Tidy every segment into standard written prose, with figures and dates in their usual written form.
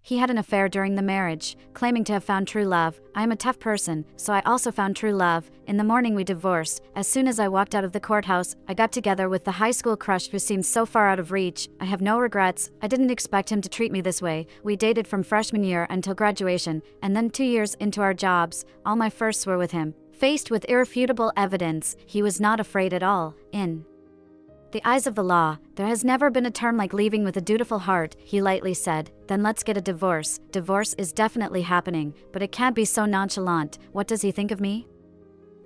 He had an affair during the marriage, claiming to have found true love. I am a tough person, so I also found true love. In the morning we divorced. As soon as I walked out of the courthouse, I got together with the high school crush who seemed so far out of reach. I have no regrets. I didn't expect him to treat me this way. We dated from freshman year until graduation, and then 2 years into our jobs, all my firsts were with him. Faced with irrefutable evidence, he was not afraid at all. In the eyes of the law, there has never been a term like leaving with a dutiful heart, he lightly said. Then let's get a divorce. Divorce is definitely happening, but it can't be so nonchalant. What does he think of me?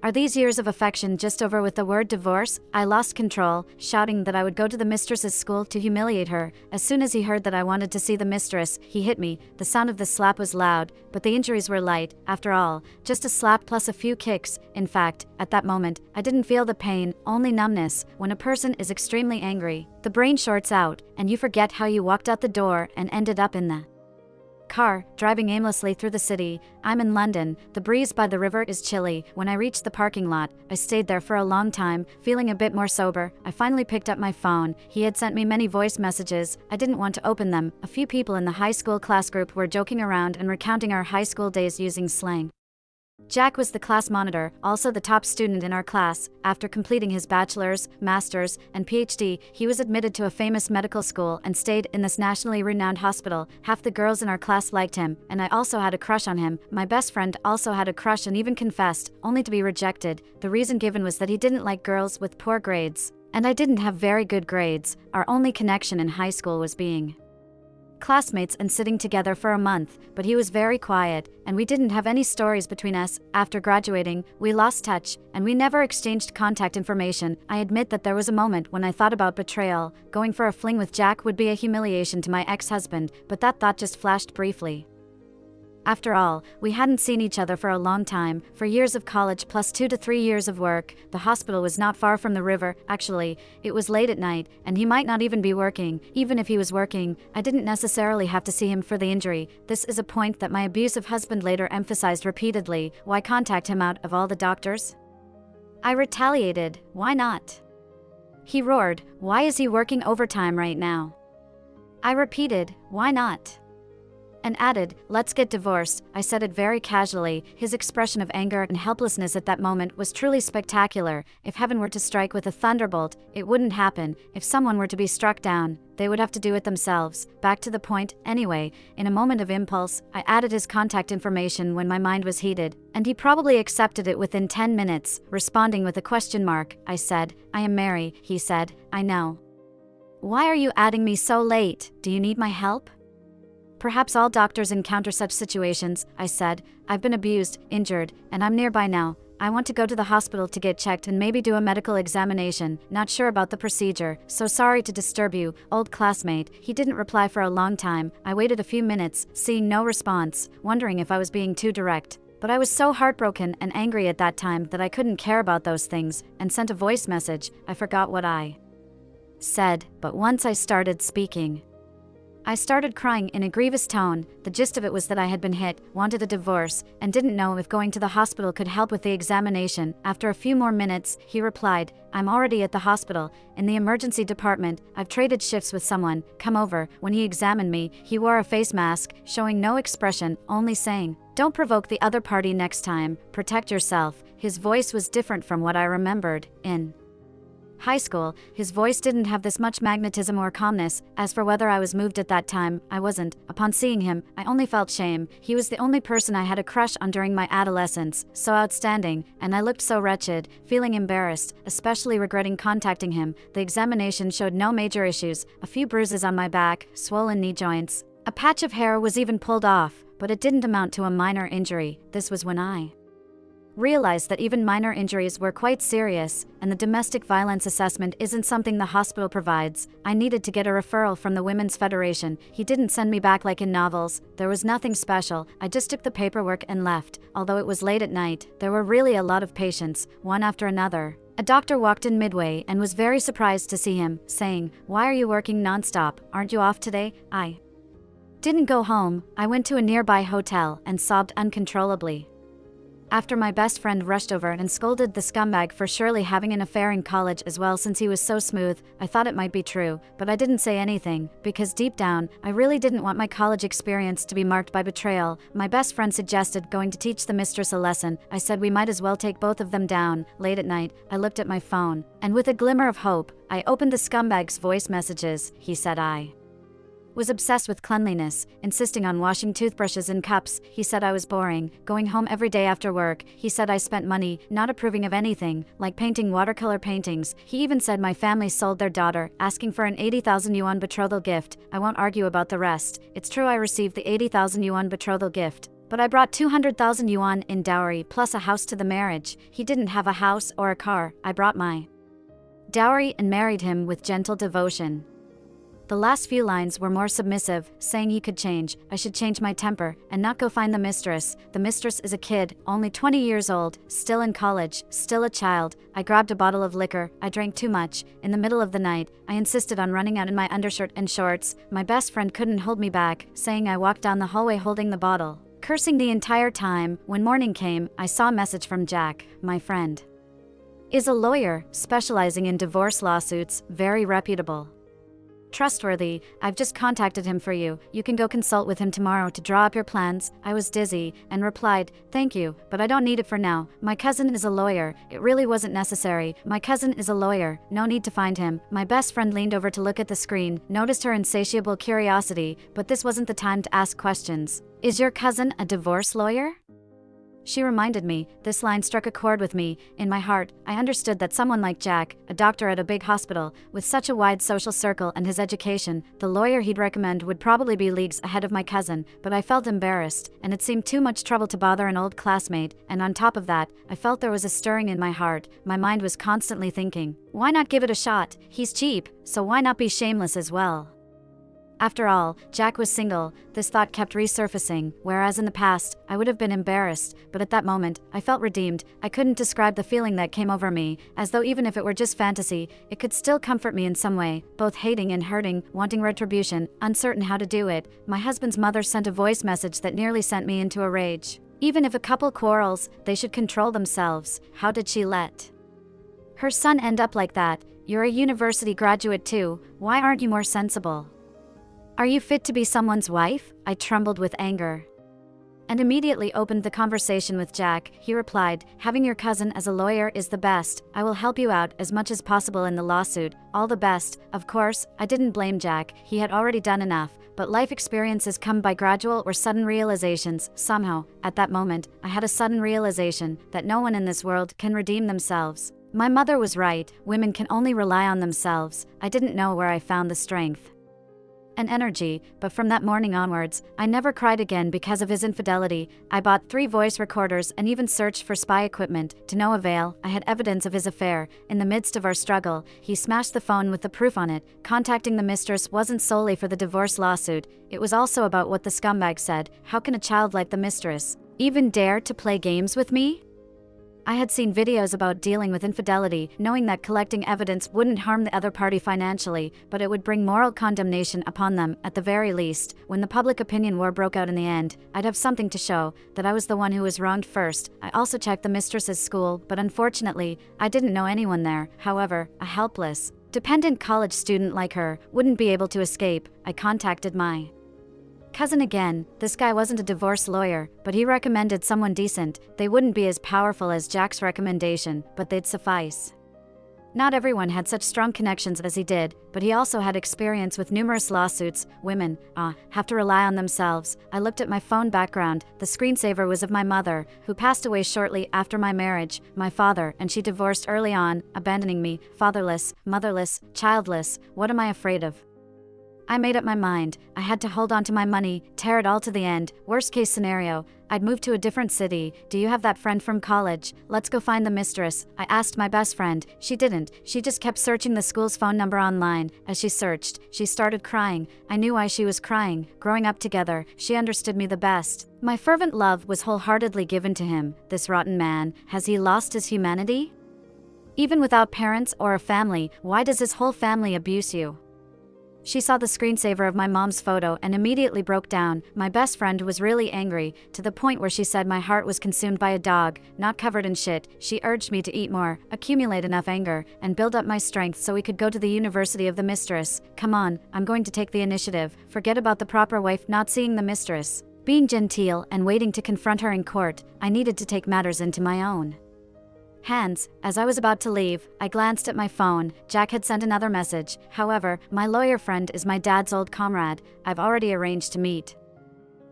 Are these years of affection just over with the word divorce? I lost control, shouting that I would go to the mistress's school to humiliate her. As soon as he heard that I wanted to see the mistress, he hit me. The sound of the slap was loud, but the injuries were light. After all, just a slap plus a few kicks. In fact, at that moment, I didn't feel the pain, only numbness. When a person is extremely angry, the brain shorts out, and you forget how you walked out the door and ended up in the car, driving aimlessly through the city. I'm in London. The breeze by the river is chilly. When I reached the parking lot, I stayed there for a long time, feeling a bit more sober. I finally picked up my phone. He had sent me many voice messages. I didn't want to open them. A few people in the high school class group were joking around and recounting our high school days using slang. Jack was the class monitor, also the top student in our class. After completing his bachelor's, master's, and PhD, he was admitted to a famous medical school and stayed in this nationally renowned hospital. Half the girls in our class liked him, and I also had a crush on him. My best friend also had a crush and even confessed, only to be rejected. The reason given was that he didn't like girls with poor grades. And I didn't have very good grades. Our only connection in high school was being classmates and sitting together for a month, but he was very quiet, and we didn't have any stories between us. After graduating, we lost touch, and we never exchanged contact information. I admit that there was a moment when I thought about betrayal. Going for a fling with Jack would be a humiliation to my ex-husband, but that thought just flashed briefly. After all, we hadn't seen each other for a long time, for years of college plus 2 to 3 years of work. The hospital was not far from the river. Actually, it was late at night, and he might not even be working. Even if he was working, I didn't necessarily have to see him for the injury. This is a point that my abusive husband later emphasized repeatedly. Why contact him out of all the doctors? I retaliated. Why not? He roared. Why is he working overtime right now? I repeated. Why not? And added, let's get divorced. I said it very casually. His expression of anger and helplessness at that moment was truly spectacular. If heaven were to strike with a thunderbolt, it wouldn't happen. If someone were to be struck down, they would have to do it themselves. Back to the point, anyway. In a moment of impulse, I added his contact information when my mind was heated, and he probably accepted it within 10 minutes, responding with a question mark. I said, I am Mary, he said. I know. Why are you adding me so late? Do you need my help? Perhaps all doctors encounter such situations, I said. I've been abused, injured, and I'm nearby now. I want to go to the hospital to get checked and maybe do a medical examination. Not sure about the procedure, so sorry to disturb you, old classmate. He didn't reply for a long time. I waited a few minutes, seeing no response, wondering if I was being too direct. But I was so heartbroken and angry at that time that I couldn't care about those things, and sent a voice message. I forgot what I said, but once I started speaking, I started crying in a grievous tone. The gist of it was that I had been hit, wanted a divorce, and didn't know if going to the hospital could help with the examination. After a few more minutes, he replied, I'm already at the hospital, in the emergency department. I've traded shifts with someone. Come over. When he examined me, he wore a face mask, showing no expression, only saying, don't provoke the other party next time. Protect yourself. His voice was different from what I remembered. In high school, his voice didn't have this much magnetism or calmness. As for whether I was moved at that time, I wasn't. Upon seeing him, I only felt shame. He was the only person I had a crush on during my adolescence, so outstanding, and I looked so wretched, feeling embarrassed, especially regretting contacting him. The examination showed no major issues, a few bruises on my back, swollen knee joints. A patch of hair was even pulled off, but it didn't amount to a minor injury. This was when I realized that even minor injuries were quite serious, and the domestic violence assessment isn't something the hospital provides. I needed to get a referral from the Women's Federation. He didn't send me back like in novels. There was nothing special. I just took the paperwork and left. Although it was late at night, there were really a lot of patients, one after another. A doctor walked in midway and was very surprised to see him, saying, "Why are you working nonstop? Aren't you off today?" I didn't go home. I went to a nearby hotel and sobbed uncontrollably. After my best friend rushed over and scolded the scumbag for surely having an affair in college as well since he was so smooth, I thought it might be true, but I didn't say anything, because deep down, I really didn't want my college experience to be marked by betrayal. My best friend suggested going to teach the mistress a lesson. I said we might as well take both of them down. Late at night, I looked at my phone, and with a glimmer of hope, I opened the scumbag's voice messages. He said I was obsessed with cleanliness, insisting on washing toothbrushes in cups. He said I was boring, going home every day after work. He said I spent money, not approving of anything, like painting watercolor paintings. He even said my family sold their daughter, asking for an 80,000 yuan betrothal gift. I won't argue about the rest. It's true I received the 80,000 yuan betrothal gift, but I brought 200,000 yuan in dowry plus a house to the marriage. He didn't have a house or a car. I brought my dowry and married him with gentle devotion. The last few lines were more submissive, saying he could change, I should change my temper, and not go find the mistress. The mistress is a kid, only 20 years old, still in college, still a child. I grabbed a bottle of liquor, I drank too much. In the middle of the night, I insisted on running out in my undershirt and shorts. My best friend couldn't hold me back, saying I walked down the hallway holding the bottle, cursing the entire time. When morning came, I saw a message from Jack, my friend. Is a lawyer, specializing in divorce lawsuits, very reputable. Trustworthy. I've just contacted him for you. You can go consult with him tomorrow to draw up your plans. I was dizzy and replied, thank you, but I don't need it for now. My cousin is a lawyer. It really wasn't necessary. My cousin is a lawyer. No need to find him. My best friend leaned over to look at the screen, noticed her insatiable curiosity, but this wasn't the time to ask questions. Is your cousin a divorce lawyer? She reminded me. This line struck a chord with me. In my heart, I understood that someone like Jack, a doctor at a big hospital, with such a wide social circle and his education, the lawyer he'd recommend would probably be leagues ahead of my cousin, but I felt embarrassed, and it seemed too much trouble to bother an old classmate, and on top of that, I felt there was a stirring in my heart. My mind was constantly thinking, why not give it a shot? He's cheap, so why not be shameless as well? After all, Jack was single. This thought kept resurfacing, whereas in the past, I would have been embarrassed, but at that moment, I felt redeemed. I couldn't describe the feeling that came over me, as though even if it were just fantasy, it could still comfort me in some way, both hating and hurting, wanting retribution, uncertain how to do it. My husband's mother sent a voice message that nearly sent me into a rage. Even if a couple quarrels, they should control themselves. How did she let her son end up like that? You're a university graduate too. Why aren't you more sensible? Are you fit to be someone's wife? I trembled with anger and immediately opened the conversation with Jack. He replied, having your cousin as a lawyer is the best. I will help you out as much as possible in the lawsuit. All the best. Of course, I didn't blame Jack. He had already done enough, but life experiences come by gradual or sudden realizations. Somehow, at that moment, I had a sudden realization that no one in this world can redeem themselves. My mother was right. Women can only rely on themselves. I didn't know where I found the strength and energy, but from that morning onwards, I never cried again because of his infidelity. I bought 3 voice recorders and even searched for spy equipment, to no avail. I had evidence of his affair. In the midst of our struggle, he smashed the phone with the proof on it. Contacting the mistress wasn't solely for the divorce lawsuit, it was also about what the scumbag said. How can a child like the mistress even dare to play games with me? I had seen videos about dealing with infidelity, knowing that collecting evidence wouldn't harm the other party financially, but it would bring moral condemnation upon them, at the very least. When the public opinion war broke out in the end, I'd have something to show, that I was the one who was wronged first. I also checked the mistress's school, but unfortunately, I didn't know anyone there. However, a helpless, dependent college student like her wouldn't be able to escape. I contacted my cousin again. This guy wasn't a divorce lawyer, but he recommended someone decent. They wouldn't be as powerful as Jack's recommendation, but they'd suffice. Not everyone had such strong connections as he did, but he also had experience with numerous lawsuits. Women, have to rely on themselves. I looked at my phone background. The screensaver was of my mother, who passed away shortly after my marriage, my father, and she divorced early on, abandoning me, fatherless, motherless, childless. What am I afraid of? I made up my mind. I had to hold on to my money, tear it all to the end. Worst case scenario, I'd move to a different city. Do you have that friend from college? Let's go find the mistress. I asked my best friend. She didn't. She just kept searching the school's phone number online. As she searched, she started crying. I knew why she was crying. Growing up together, she understood me the best. My fervent love was wholeheartedly given to him. This rotten man, has he lost his humanity? Even without parents or a family, why does his whole family abuse you? She saw the screensaver of my mom's photo and immediately broke down. My best friend was really angry, to the point where she said my heart was consumed by a dog, not covered in shit. She urged me to eat more, accumulate enough anger, and build up my strength so we could go to the University of the Mistress. Come on, I'm going to take the initiative. Forget about the proper wife not seeing the mistress. Being genteel and waiting to confront her in court, I needed to take matters into my own hands. As I was about to leave, I glanced at my phone. Jack had sent another message. However, my lawyer friend is my dad's old comrade. I've already arranged to meet.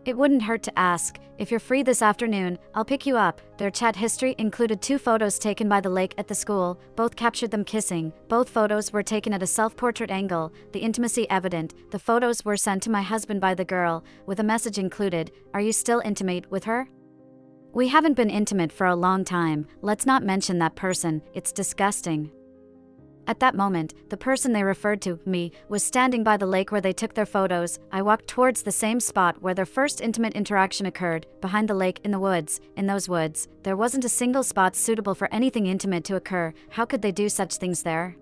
It wouldn't hurt to ask, if you're free this afternoon, I'll pick you up. Their chat history included 2 photos taken by the lake at the school. Both captured them kissing. Both photos were taken at a self-portrait angle, the intimacy evident. The photos were sent to my husband by the girl, with a message included, "Are you still intimate with her? We haven't been intimate for a long time. Let's not mention that person, it's disgusting." At that moment, the person they referred to, me, was standing by the lake where they took their photos. I walked towards the same spot where their first intimate interaction occurred, behind the lake in the woods. In those woods, there wasn't a single spot suitable for anything intimate to occur. How could they do such things there?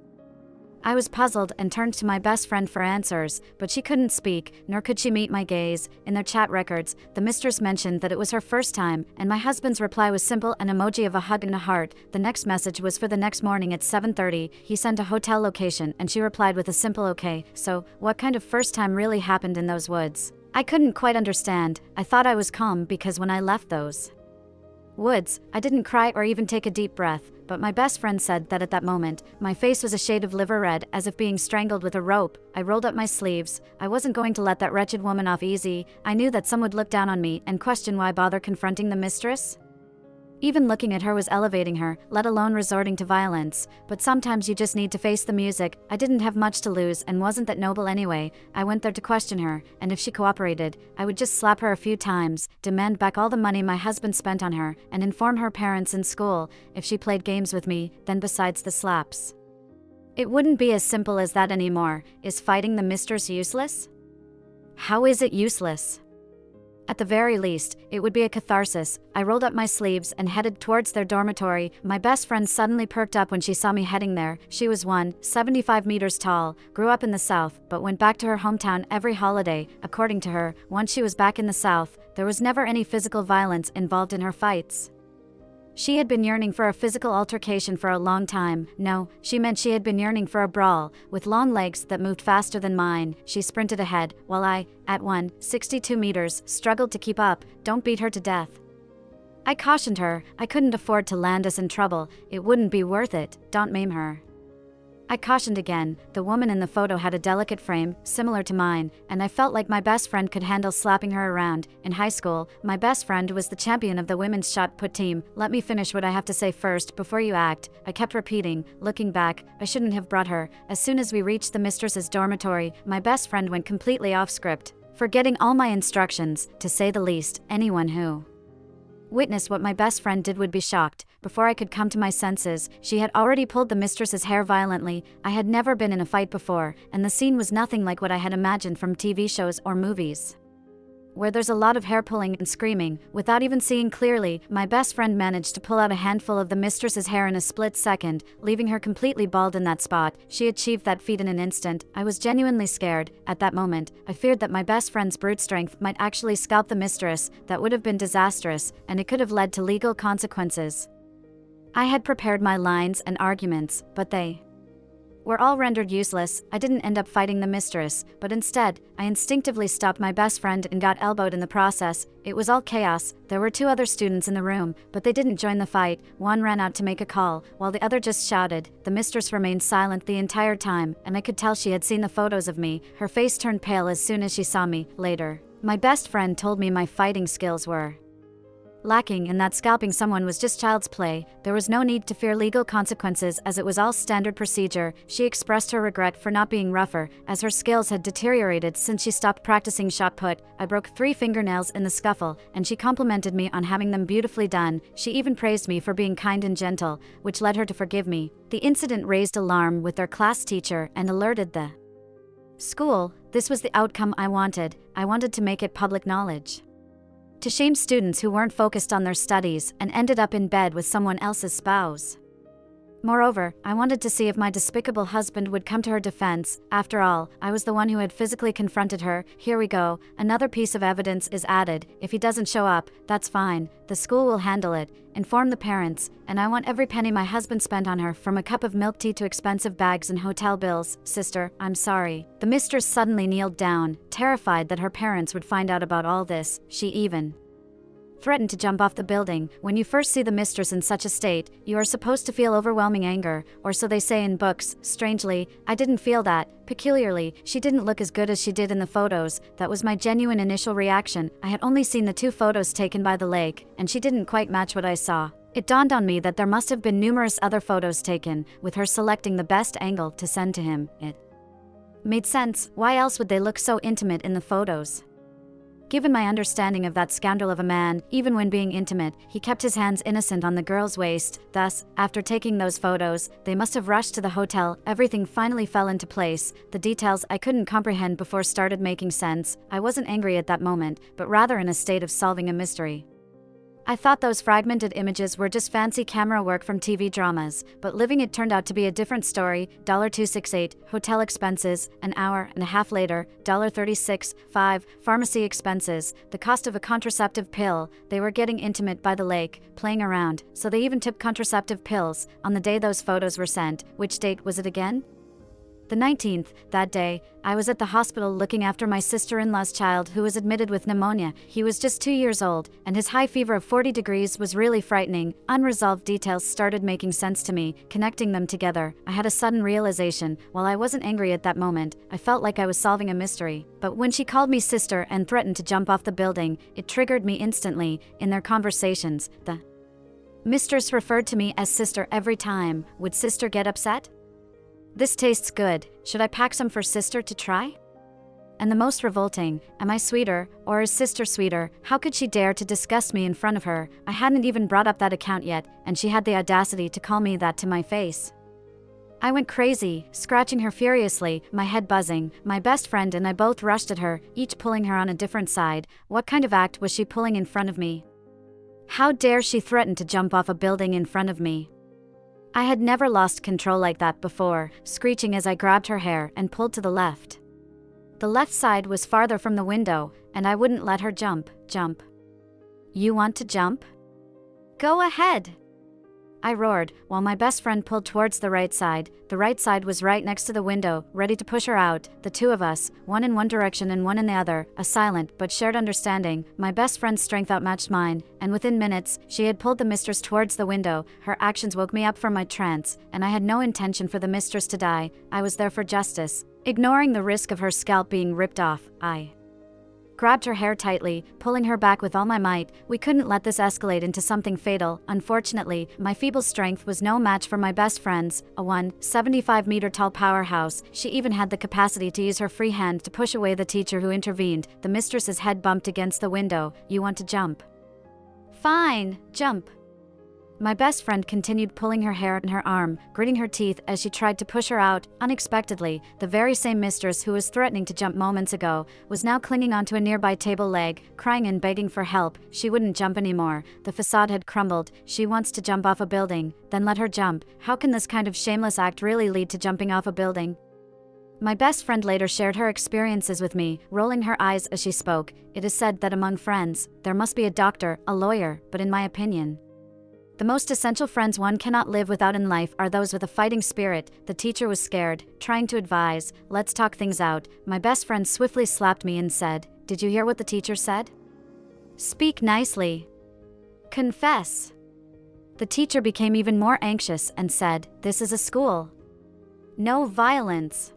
I was puzzled and turned to my best friend for answers, but she couldn't speak, nor could she meet my gaze. In their chat records, the mistress mentioned that it was her first time, and my husband's reply was simple, an emoji of a hug and a heart. The next message was for the next morning at 7:30. He sent a hotel location, and she replied with a simple okay. So, what kind of first time really happened in those woods? I couldn't quite understand. I thought I was calm because when I left those woods, I didn't cry or even take a deep breath, but my best friend said that at that moment, my face was a shade of liver red, as if being strangled with a rope. I rolled up my sleeves. I wasn't going to let that wretched woman off easy. I knew that some would look down on me and question why bother confronting the mistress. Even looking at her was elevating her, let alone resorting to violence. But sometimes you just need to face the music. I didn't have much to lose and wasn't that noble anyway. I went there to question her, and if she cooperated, I would just slap her a few times, demand back all the money my husband spent on her, and inform her parents in school. If she played games with me, then besides the slaps, it wouldn't be as simple as that anymore. Is fighting the mistress useless? How is it useless? At the very least, it would be a catharsis. I rolled up my sleeves and headed towards their dormitory. My best friend suddenly perked up when she saw me heading there. She was 175 meters tall, grew up in the South, but went back to her hometown every holiday. According to her, once she was back in the South, there was never any physical violence involved in her fights. She had been yearning for a physical altercation for a long time. No, she meant she had been yearning for a brawl. With long legs that moved faster than mine, she sprinted ahead, while I, at 162 meters, struggled to keep up. Don't beat her to death. I cautioned her. I couldn't afford to land us in trouble. It wouldn't be worth it. Don't maim her. I cautioned again. The woman in the photo had a delicate frame, similar to mine, and I felt like my best friend could handle slapping her around. In high school, my best friend was the champion of the women's shot put team. Let me finish what I have to say first, before you act. I kept repeating. Looking back, I shouldn't have brought her. As soon as we reached the mistress's dormitory, my best friend went completely off script, forgetting all my instructions. To say the least, anyone who witnessed what my best friend did would be shocked. Before I could come to my senses, she had already pulled the mistress's hair violently. I had never been in a fight before, and the scene was nothing like what I had imagined from TV shows or movies, where there's a lot of hair pulling and screaming. Without even seeing clearly, my best friend managed to pull out a handful of the mistress's hair in a split second, leaving her completely bald in that spot. She achieved that feat in an instant. I was genuinely scared. At that moment, I feared that my best friend's brute strength might actually scalp the mistress. That would have been disastrous, and it could have led to legal consequences. I had prepared my lines and arguments, but they were all rendered useless. I didn't end up fighting the mistress, but instead, I instinctively stopped my best friend and got elbowed in the process. It was all chaos. There were 2 other students in the room, but they didn't join the fight. One ran out to make a call, while the other just shouted. The mistress remained silent the entire time, and I could tell she had seen the photos of me. Her face turned pale as soon as she saw me. Later, my best friend told me my fighting skills were lacking and that scalping someone was just child's play. There was no need to fear legal consequences as it was all standard procedure. She expressed her regret for not being rougher, as her skills had deteriorated since she stopped practicing shot put. I broke 3 fingernails in the scuffle, and she complimented me on having them beautifully done. She even praised me for being kind and gentle, which led her to forgive me. The incident raised alarm with their class teacher and alerted the school. This was the outcome I wanted. I wanted to make it public knowledge, to shame students who weren't focused on their studies and ended up in bed with someone else's spouse. Moreover, I wanted to see if my despicable husband would come to her defense. After all, I was the one who had physically confronted her. Here we go, another piece of evidence is added. If he doesn't show up, that's fine. The school will handle it. Inform the parents, and I want every penny my husband spent on her, from a cup of milk tea to expensive bags and hotel bills. Sister, I'm sorry. The mistress suddenly kneeled down, terrified that her parents would find out about all this. She even threatened to jump off the building. When you first see the mistress in such a state, you are supposed to feel overwhelming anger, or so they say in books. Strangely, I didn't feel that. Peculiarly, she didn't look as good as she did in the photos. That was my genuine initial reaction. I had only seen the 2 photos taken by the lake, and she didn't quite match what I saw. It dawned on me that there must have been numerous other photos taken, with her selecting the best angle to send to him. It made sense. Why else would they look so intimate in the photos? Given my understanding of that scoundrel of a man, even when being intimate, he kept his hands innocent on the girl's waist. Thus, after taking those photos, they must have rushed to the hotel. Everything finally fell into place. The details I couldn't comprehend before started making sense. I wasn't angry at that moment, but rather in a state of solving a mystery. I thought those fragmented images were just fancy camera work from TV dramas, but living it turned out to be a different story. $268, hotel expenses, an hour and a half later, $36.5, pharmacy expenses, the cost of a contraceptive pill. They were getting intimate by the lake, playing around, so they even took contraceptive pills on the day those photos were sent. Which date was it again? The 19th. That day, I was at the hospital looking after my sister-in-law's child who was admitted with pneumonia. He was just 2 years old, and his high fever of 40 degrees was really frightening. Unresolved details started making sense to me, connecting them together. I had a sudden realization. While I wasn't angry at that moment, I felt like I was solving a mystery. But when she called me sister and threatened to jump off the building, it triggered me instantly. In their conversations, the mistress referred to me as sister every time. Would sister get upset? This tastes good. Should I pack some for sister to try? And the most revolting, am I sweeter, or is sister sweeter? How could she dare to discuss me in front of her? I hadn't even brought up that account yet, and she had the audacity to call me that to my face. I went crazy, scratching her furiously, my head buzzing. My best friend and I both rushed at her, each pulling her on a different side. What kind of act was she pulling in front of me? How dare she threaten to jump off a building in front of me? I had never lost control like that before, screeching as I grabbed her hair and pulled to the left. The left side was farther from the window, and I wouldn't let her jump. You want to jump? Go ahead! I roared, while my best friend pulled towards the right side. The right side was right next to the window, ready to push her out. The two of us, one in one direction and one in the other, a silent but shared understanding. My best friend's strength outmatched mine, and within minutes, she had pulled the mistress towards the window. Her actions woke me up from my trance, and I had no intention for the mistress to die. I was there for justice. Ignoring the risk of her scalp being ripped off, I grabbed her hair tightly, pulling her back with all my might. We couldn't let this escalate into something fatal. Unfortunately, my feeble strength was no match for my best friend's, a 175-meter-tall powerhouse. She even had the capacity to use her free hand to push away the teacher who intervened. The mistress's head bumped against the window. You want to jump? Fine, jump. My best friend continued pulling her hair and her arm, gritting her teeth as she tried to push her out. Unexpectedly, the very same mistress who was threatening to jump moments ago was now clinging onto a nearby table leg, crying and begging for help. She wouldn't jump anymore. The facade had crumbled. She wants to jump off a building, then let her jump. How can this kind of shameless act really lead to jumping off a building? My best friend later shared her experiences with me, rolling her eyes as she spoke. It is said that among friends, there must be a doctor, a lawyer, but in my opinion, the most essential friends one cannot live without in life are those with a fighting spirit. The teacher was scared, trying to advise, let's talk things out. My best friend swiftly slapped me and said, did you hear what the teacher said? Speak nicely. Confess. The teacher became even more anxious and said, this is a school. No violence.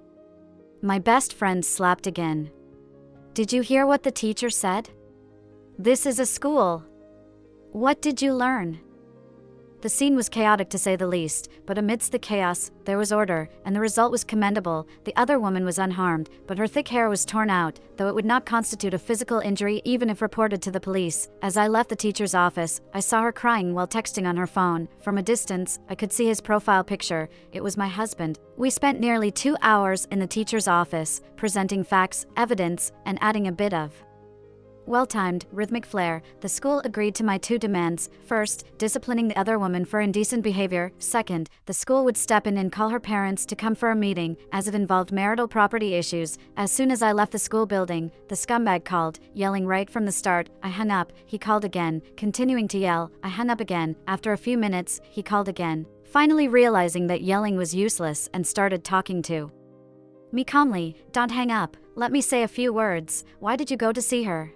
My best friend slapped again. Did you hear what the teacher said? This is a school. What did you learn? The scene was chaotic to say the least, but amidst the chaos, there was order, and the result was commendable. The other woman was unharmed, but her thick hair was torn out, though it would not constitute a physical injury even if reported to the police. As I left the teacher's office, I saw her crying while texting on her phone. From a distance, I could see his profile picture. It was my husband. We spent nearly 2 hours in the teacher's office, presenting facts, evidence, and adding a bit of Well-timed, rhythmic flair. The school agreed to my two demands. First, disciplining the other woman for indecent behavior. Second, the school would step in and call her parents to come for a meeting, as it involved marital property issues. As soon as I left the school building, the scumbag called, yelling right from the start. I hung up. He called again, continuing to yell. I hung up again. After a few minutes, he called again, finally realizing that yelling was useless and started talking to me calmly. Don't hang up. Let me say a few words. Why did you go to see her?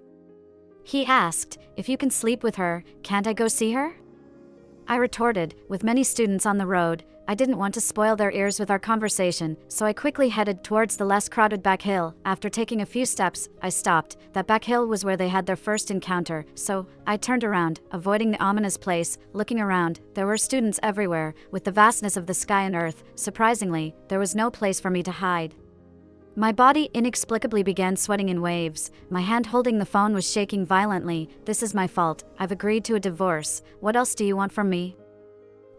He asked. If you can sleep with her, can't I go see her? I retorted. With many students on the road, I didn't want to spoil their ears with our conversation, so I quickly headed towards the less crowded back hill. After taking a few steps, I stopped. That back hill was where they had their first encounter, so I turned around, avoiding the ominous place. Looking around, there were students everywhere. With the vastness of the sky and earth, surprisingly, there was no place for me to hide. My body inexplicably began sweating in waves. My hand holding the phone was shaking violently. This is my fault. I've agreed to a divorce. What else do you want from me?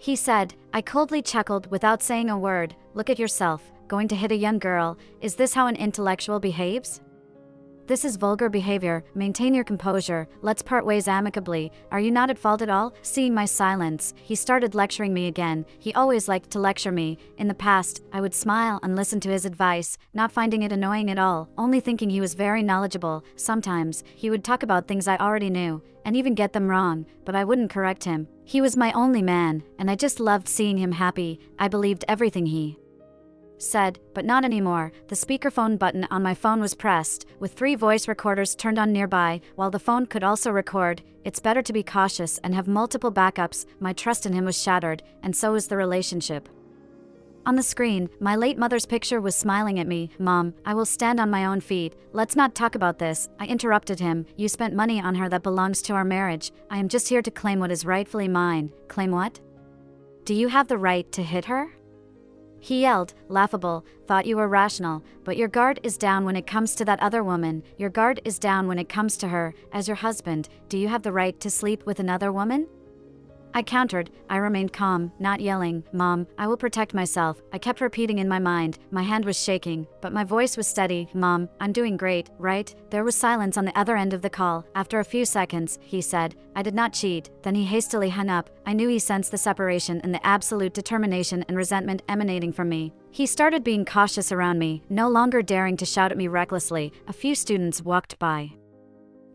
He said. I coldly chuckled without saying a word. Look at yourself. Going to hit a young girl. Is this how an intellectual behaves? This is vulgar behavior. Maintain your composure. Let's part ways amicably. Are you not at fault at all? Seeing my silence, he started lecturing me again. He always liked to lecture me. In the past, I would smile and listen to his advice, not finding it annoying at all, only thinking he was very knowledgeable. Sometimes, he would talk about things I already knew, and even get them wrong, but I wouldn't correct him. He was my only man, and I just loved seeing him happy. I believed everything he said, but not anymore. The speakerphone button on my phone was pressed, with 3 voice recorders turned on nearby. While the phone could also record, it's better to be cautious and have multiple backups. My trust in him was shattered, and so was the relationship. On the screen, my late mother's picture was smiling at me. Mom, I will stand on my own feet. Let's not talk about this. I interrupted him. You spent money on her that belongs to our marriage. I am just here to claim what is rightfully mine. Claim what? Do you have the right to hit her? He yelled, laughable. Thought you were rational, but your guard is down when it comes to that other woman. Your guard is down when it comes to her. As your husband, do you have the right to sleep with another woman? I countered. I remained calm, not yelling. Mom, I will protect myself. I kept repeating in my mind. My hand was shaking, but my voice was steady. Mom, I'm doing great, right? There was silence on the other end of the call. After a few seconds, he said, I did not cheat. Then he hastily hung up. I knew he sensed the separation and the absolute determination and resentment emanating from me. He started being cautious around me, no longer daring to shout at me recklessly. A few students walked by.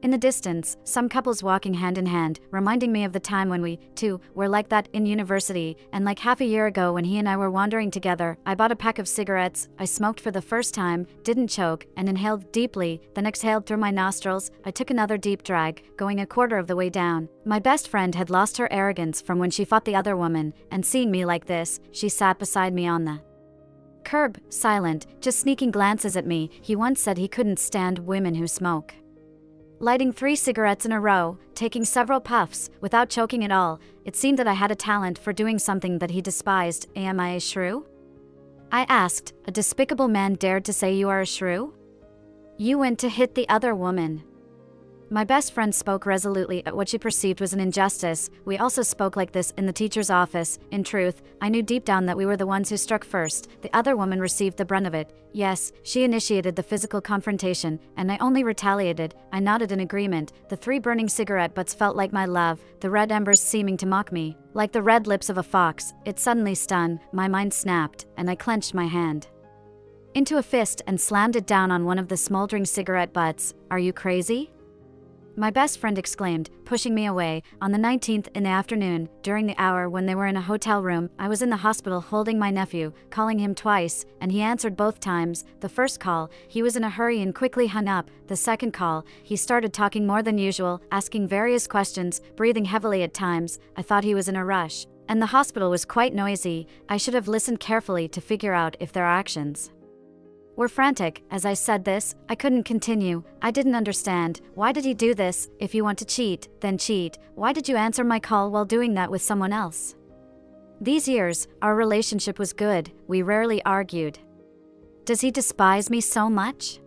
In the distance, some couples walking hand in hand, reminding me of the time when we, too, were like that in university, and like half a year ago when he and I were wandering together. I bought a pack of cigarettes, I smoked for the first time, didn't choke, and inhaled deeply, then exhaled through my nostrils. I took another deep drag, going a quarter of the way down. My best friend had lost her arrogance from when she fought the other woman, and seeing me like this, she sat beside me on the curb, silent, just sneaking glances at me. He once said he couldn't stand women who smoke. Lighting 3 cigarettes in a row, taking several puffs, without choking at all, it seemed that I had a talent for doing something that he despised. Am I a shrew? I asked. A despicable man dared to say you are a shrew? You went to hit the other woman. My best friend spoke resolutely at what she perceived was an injustice. We also spoke like this in the teacher's office. In truth, I knew deep down that we were the ones who struck first. The other woman received the brunt of it. Yes, she initiated the physical confrontation, and I only retaliated. I nodded in agreement. The 3 burning cigarette butts felt like my love, the red embers seeming to mock me. Like the red lips of a fox, it suddenly stung, my mind snapped, and I clenched my hand into a fist and slammed it down on one of the smoldering cigarette butts. Are you crazy? My best friend exclaimed, pushing me away. On the 19th in the afternoon, during the hour when they were in a hotel room, I was in the hospital holding my nephew, calling him twice, and he answered both times. The first call, he was in a hurry and quickly hung up. The second call, he started talking more than usual, asking various questions, breathing heavily at times. I thought he was in a rush. And the hospital was quite noisy. I should have listened carefully to figure out if their actions were frantic. As I said this, I couldn't continue. I didn't understand. Why did he do this? If you want to cheat, then cheat. Why did you answer my call while doing that with someone else? These years, our relationship was good. We rarely argued. Does he despise me so much?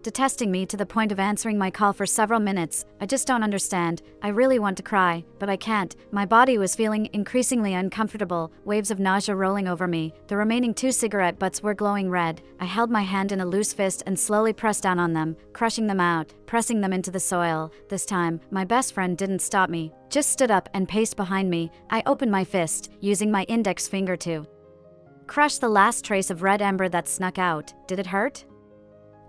detesting me to the point of answering my call for several minutes. I just don't understand. I really want to cry, but I can't. My body was feeling increasingly uncomfortable, waves of nausea rolling over me. The remaining 2 cigarette butts were glowing red. I held my hand in a loose fist and slowly pressed down on them, crushing them out, pressing them into the soil. This time, my best friend didn't stop me, just stood up and paced behind me. I opened my fist, using my index finger to crush the last trace of red ember that snuck out. Did it hurt?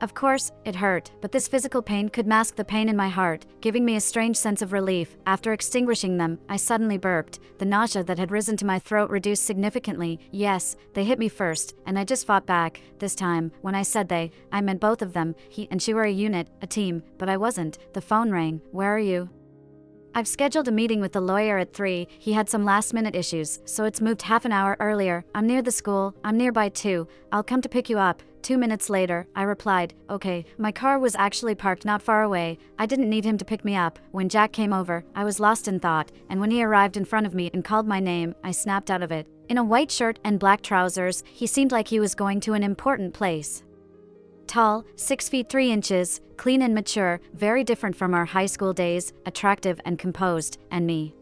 Of course, it hurt, but this physical pain could mask the pain in my heart, giving me a strange sense of relief. After extinguishing them, I suddenly burped. The nausea that had risen to my throat reduced significantly. Yes, they hit me first, and I just fought back. This time, when I said they, I meant both of them. He and she were a unit, a team, but I wasn't. The phone rang. Where are you? I've scheduled a meeting with the lawyer at 3. He had some last-minute issues, so it's moved half an hour earlier. I'm near the school. I'm nearby too. I'll come to pick you up. 2 minutes later, I replied, okay. My car was actually parked not far away. I didn't need him to pick me up. When Jack came over, I was lost in thought, and when he arrived in front of me and called my name, I snapped out of it. In a white shirt and black trousers, he seemed like he was going to an important place. Tall, 6 feet 3 inches, clean and mature, very different from our high school days, attractive and composed, and me.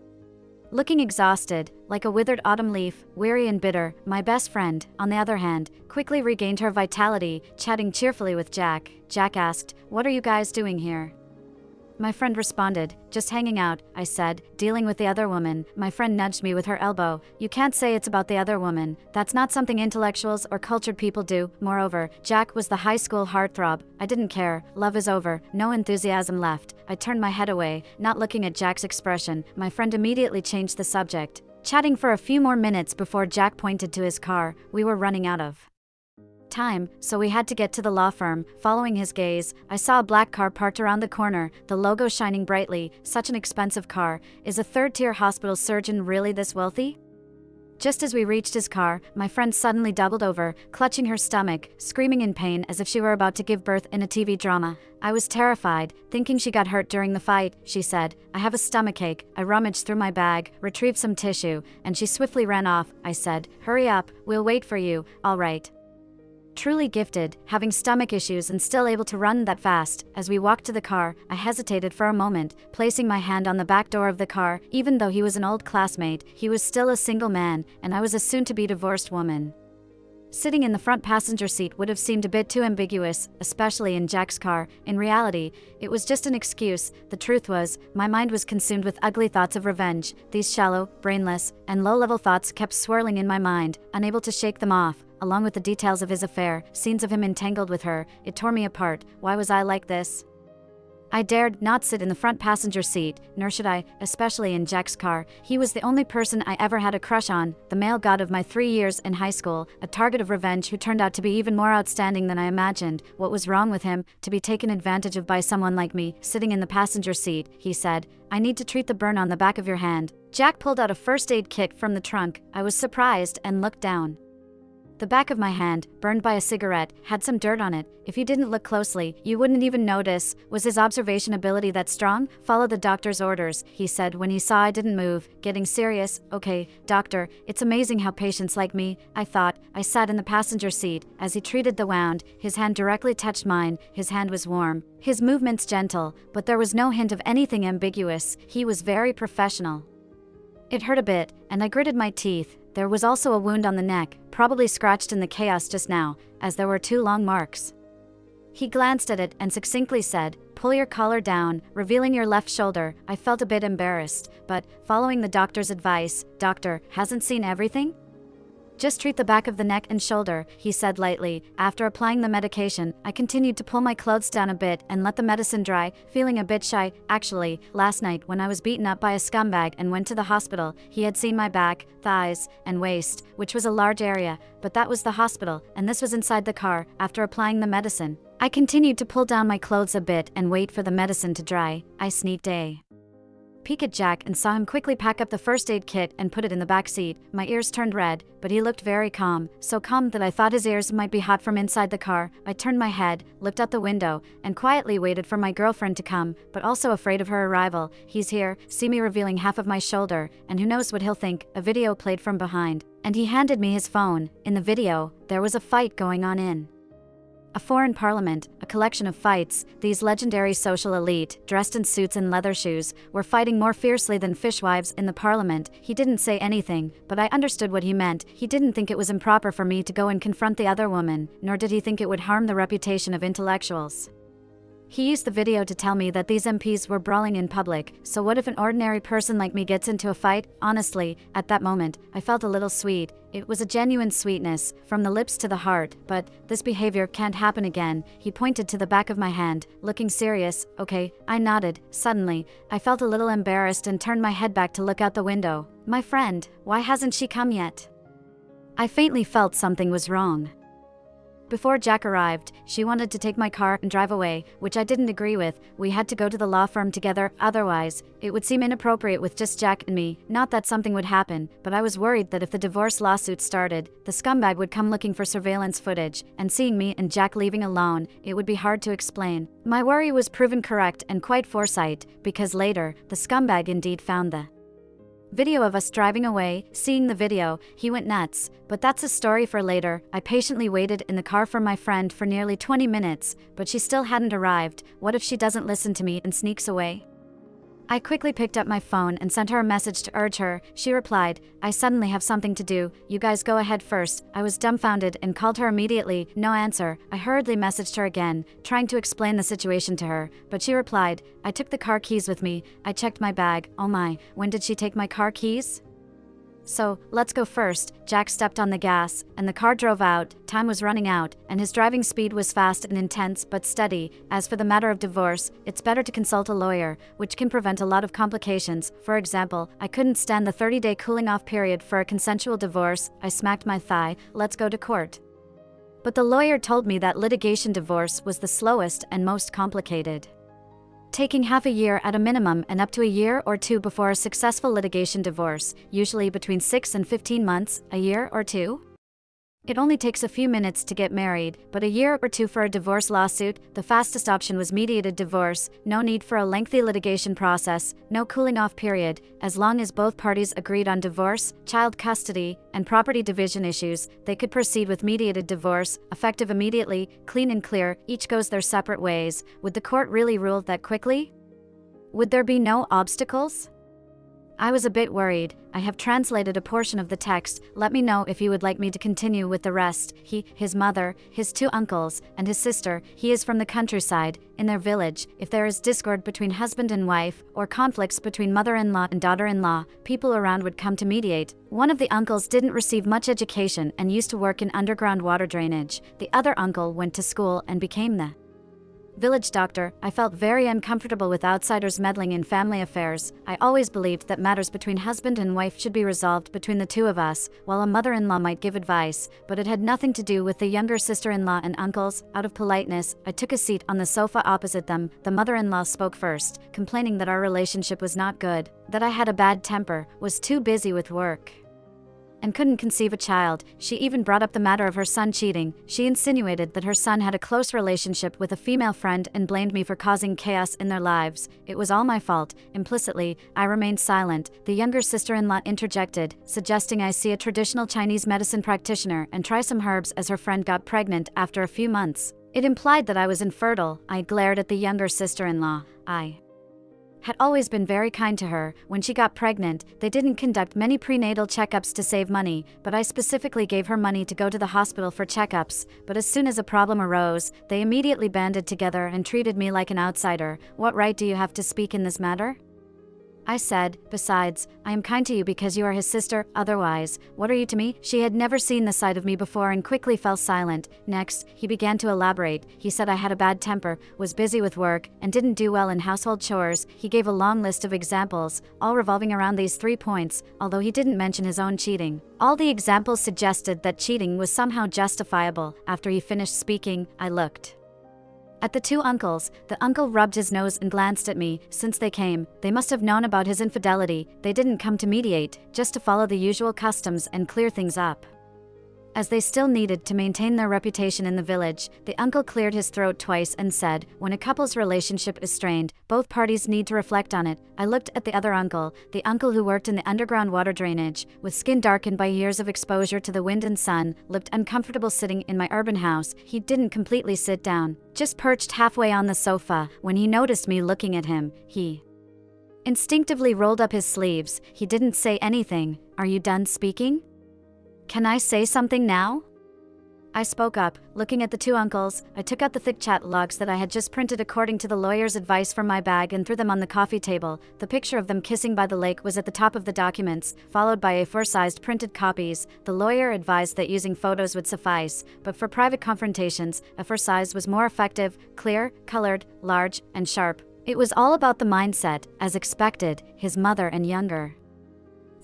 Looking exhausted, like a withered autumn leaf, weary and bitter. My best friend, on the other hand, quickly regained her vitality, chatting cheerfully with Jack. Jack asked, "What are you guys doing here?" My friend responded, "Just hanging out," I said, "dealing with the other woman." My friend nudged me with her elbow. "You can't say it's about the other woman. That's not something intellectuals or cultured people do." Moreover, Jack was the high school heartthrob. I didn't care. Love is over. No enthusiasm left. I turned my head away, not looking at Jack's expression. My friend immediately changed the subject, chatting for a few more minutes before Jack pointed to his car. We were running out of time, so we had to get to the law firm. Following his gaze, I saw a black car parked around the corner, the logo shining brightly. Such an expensive car. Is a third-tier hospital surgeon really this wealthy? Just as we reached his car, my friend suddenly doubled over, clutching her stomach, screaming in pain as if she were about to give birth in a TV drama. I was terrified, thinking she got hurt during the fight. She said, "I have a stomachache." I rummaged through my bag, retrieved some tissue, and she swiftly ran off. I said, "Hurry up, we'll wait for you." "All right." Truly gifted, having stomach issues and still able to run that fast. As we walked to the car, I hesitated for a moment, placing my hand on the back door of the car. Even though he was an old classmate, he was still a single man, and I was a soon-to-be divorced woman. Sitting in the front passenger seat would have seemed a bit too ambiguous, especially in Jack's car. In reality, it was just an excuse. The truth was, my mind was consumed with ugly thoughts of revenge. These shallow, brainless, and low-level thoughts kept swirling in my mind, unable to shake them off. Along with the details of his affair, scenes of him entangled with her, it tore me apart. Why was I like this? I dared not sit in the front passenger seat, nor should I, especially in Jack's car. He was the only person I ever had a crush on, the male god of my 3 years in high school, a target of revenge who turned out to be even more outstanding than I imagined. What was wrong with him? To be taken advantage of by someone like me, sitting in the passenger seat, he said. "I need to treat the burn on the back of your hand." Jack pulled out a first aid kit from the trunk. I was surprised and looked down. The back of my hand, burned by a cigarette, had some dirt on it. If you didn't look closely, you wouldn't even notice. Was his observation ability that strong? "Follow the doctor's orders," he said when he saw I didn't move. Getting serious. "Okay, doctor, it's amazing how patients like me," I thought. I sat in the passenger seat. As he treated the wound, his hand directly touched mine. His hand was warm, his movements gentle, but there was no hint of anything ambiguous. He was very professional. It hurt a bit, and I gritted my teeth. There was also a wound on the neck, probably scratched in the chaos just now, as there were 2 long marks. He glanced at it and succinctly said, "Pull your collar down, revealing your left shoulder." I felt a bit embarrassed, but, following the doctor's advice, "Doctor, hasn't seen everything? Just treat the back of the neck and shoulder," he said lightly. After applying the medication, I continued to pull my clothes down a bit and let the medicine dry, feeling a bit shy. Actually, last night when I was beaten up by a scumbag and went to the hospital, he had seen my back, thighs, and waist, which was a large area, but that was the hospital, and this was inside the car. After applying the medicine, I continued to pull down my clothes a bit and wait for the medicine to dry. I sneaked a peek at Jack and saw him quickly pack up the first aid kit and put it in the back seat. My ears turned red, but he looked very calm, so calm that I thought his ears might be hot from inside the car. I turned my head, looked out the window, and quietly waited for my girlfriend to come, but also afraid of her arrival. He's here, see me revealing half of my shoulder, and who knows what he'll think. A video played from behind, and he handed me his phone. In the video, there was a fight going on in A foreign parliament, a collection of fights, these legendary social elite, dressed in suits and leather shoes, were fighting more fiercely than fishwives in the parliament. He didn't say anything, but I understood what he meant. He didn't think it was improper for me to go and confront the other woman, nor did he think it would harm the reputation of intellectuals. He used the video to tell me that these MPs were brawling in public, so what if an ordinary person like me gets into a fight? Honestly, at that moment, I felt a little sweet. It was a genuine sweetness, from the lips to the heart, but this behavior can't happen again. He pointed to the back of my hand, looking serious. Okay, I nodded. Suddenly, I felt a little embarrassed and turned my head back to look out the window. My friend, why hasn't she come yet? I faintly felt something was wrong. Before Jack arrived, she wanted to take my car and drive away, which I didn't agree with. We had to go to the law firm together, otherwise, it would seem inappropriate with just Jack and me. Not that something would happen, but I was worried that if the divorce lawsuit started, the scumbag would come looking for surveillance footage, and seeing me and Jack leaving alone, it would be hard to explain. My worry was proven correct and quite foresight, because later, the scumbag indeed found the video of us driving away. Seeing the video, he went nuts, but that's a story for later. I patiently waited in the car for my friend for nearly 20 minutes, but she still hadn't arrived. What if she doesn't listen to me and sneaks away? I quickly picked up my phone and sent her a message to urge her. She replied, I suddenly have something to do, you guys go ahead first. I was dumbfounded and called her immediately. No answer. I hurriedly messaged her again, trying to explain the situation to her, but she replied, I took the car keys with me. I checked my bag. Oh my, when did she take my car keys? So, let's go first. Jack stepped on the gas, and the car drove out. Time was running out, and his driving speed was fast and intense but steady. As for the matter of divorce, it's better to consult a lawyer, which can prevent a lot of complications. For example, I couldn't stand the 30-day cooling-off period for a consensual divorce. I smacked my thigh. Let's go to court. But the lawyer told me that litigation divorce was the slowest and most complicated, taking half a year at a minimum and up to a year or two before a successful litigation divorce, usually between 6 and 15 months, a year or two. It only takes a few minutes to get married, but a year or two for a divorce lawsuit. The fastest option was mediated divorce. No need for a lengthy litigation process, no cooling off period. As long as both parties agreed on divorce, child custody, and property division issues, they could proceed with mediated divorce, effective immediately, clean and clear. Each goes their separate ways. Would the court really rule that quickly? Would there be no obstacles? I was a bit worried. I have translated a portion of the text. Let me know if you would like me to continue with the rest. He, his mother, his 2 uncles, and his sister. He is from the countryside. In their village, if there is discord between husband and wife, or conflicts between mother-in-law and daughter-in-law, people around would come to mediate. One of the uncles didn't receive much education and used to work in underground water drainage. The other uncle went to school and became the village doctor. I felt very uncomfortable with outsiders meddling in family affairs. I always believed that matters between husband and wife should be resolved between the two of us, while a mother-in-law might give advice, but it had nothing to do with the younger sister-in-law and uncles. Out of politeness, I took a seat on the sofa opposite them. The mother-in-law spoke first, complaining that our relationship was not good, that I had a bad temper, was too busy with work, and couldn't conceive a child. She even brought up the matter of her son cheating. She insinuated that her son had a close relationship with a female friend and blamed me for causing chaos in their lives. It was all my fault. Implicitly, I remained silent. The younger sister-in-law interjected, suggesting I see a traditional Chinese medicine practitioner and try some herbs as her friend got pregnant after a few months. It implied that I was infertile. I glared at the younger sister-in-law. I had always been very kind to her. When she got pregnant, they didn't conduct many prenatal checkups to save money, but I specifically gave her money to go to the hospital for checkups. But as soon as a problem arose, they immediately banded together and treated me like an outsider. What right do you have to speak in this matter? I said, besides, I am kind to you because you are his sister, otherwise, what are you to me? She had never seen the side of me before and quickly fell silent. Next, he began to elaborate. He said I had a bad temper, was busy with work, and didn't do well in household chores. He gave a long list of examples, all revolving around these 3 points, although he didn't mention his own cheating. All the examples suggested that cheating was somehow justifiable. After he finished speaking, I looked at the 2 uncles. The uncle rubbed his nose and glanced at me. Since they came, they must have known about his infidelity. They didn't come to mediate, just to follow the usual customs and clear things up. As they still needed to maintain their reputation in the village, the uncle cleared his throat twice and said, "When a couple's relationship is strained, both parties need to reflect on it." I looked at the other uncle, the uncle who worked in the underground water drainage, with skin darkened by years of exposure to the wind and sun, looked uncomfortable sitting in my urban house. He didn't completely sit down, just perched halfway on the sofa. When he noticed me looking at him, he instinctively rolled up his sleeves. He didn't say anything. "Are you done speaking? Can I say something now?" I spoke up, looking at the two uncles. I took out the thick chat logs that I had just printed according to the lawyer's advice from my bag and threw them on the coffee table. The picture of them kissing by the lake was at the top of the documents, followed by A4-sized printed copies. The lawyer advised that using photos would suffice, but for private confrontations, A4 size was more effective, clear, colored, large, and sharp. It was all about the mindset, as expected. His mother and younger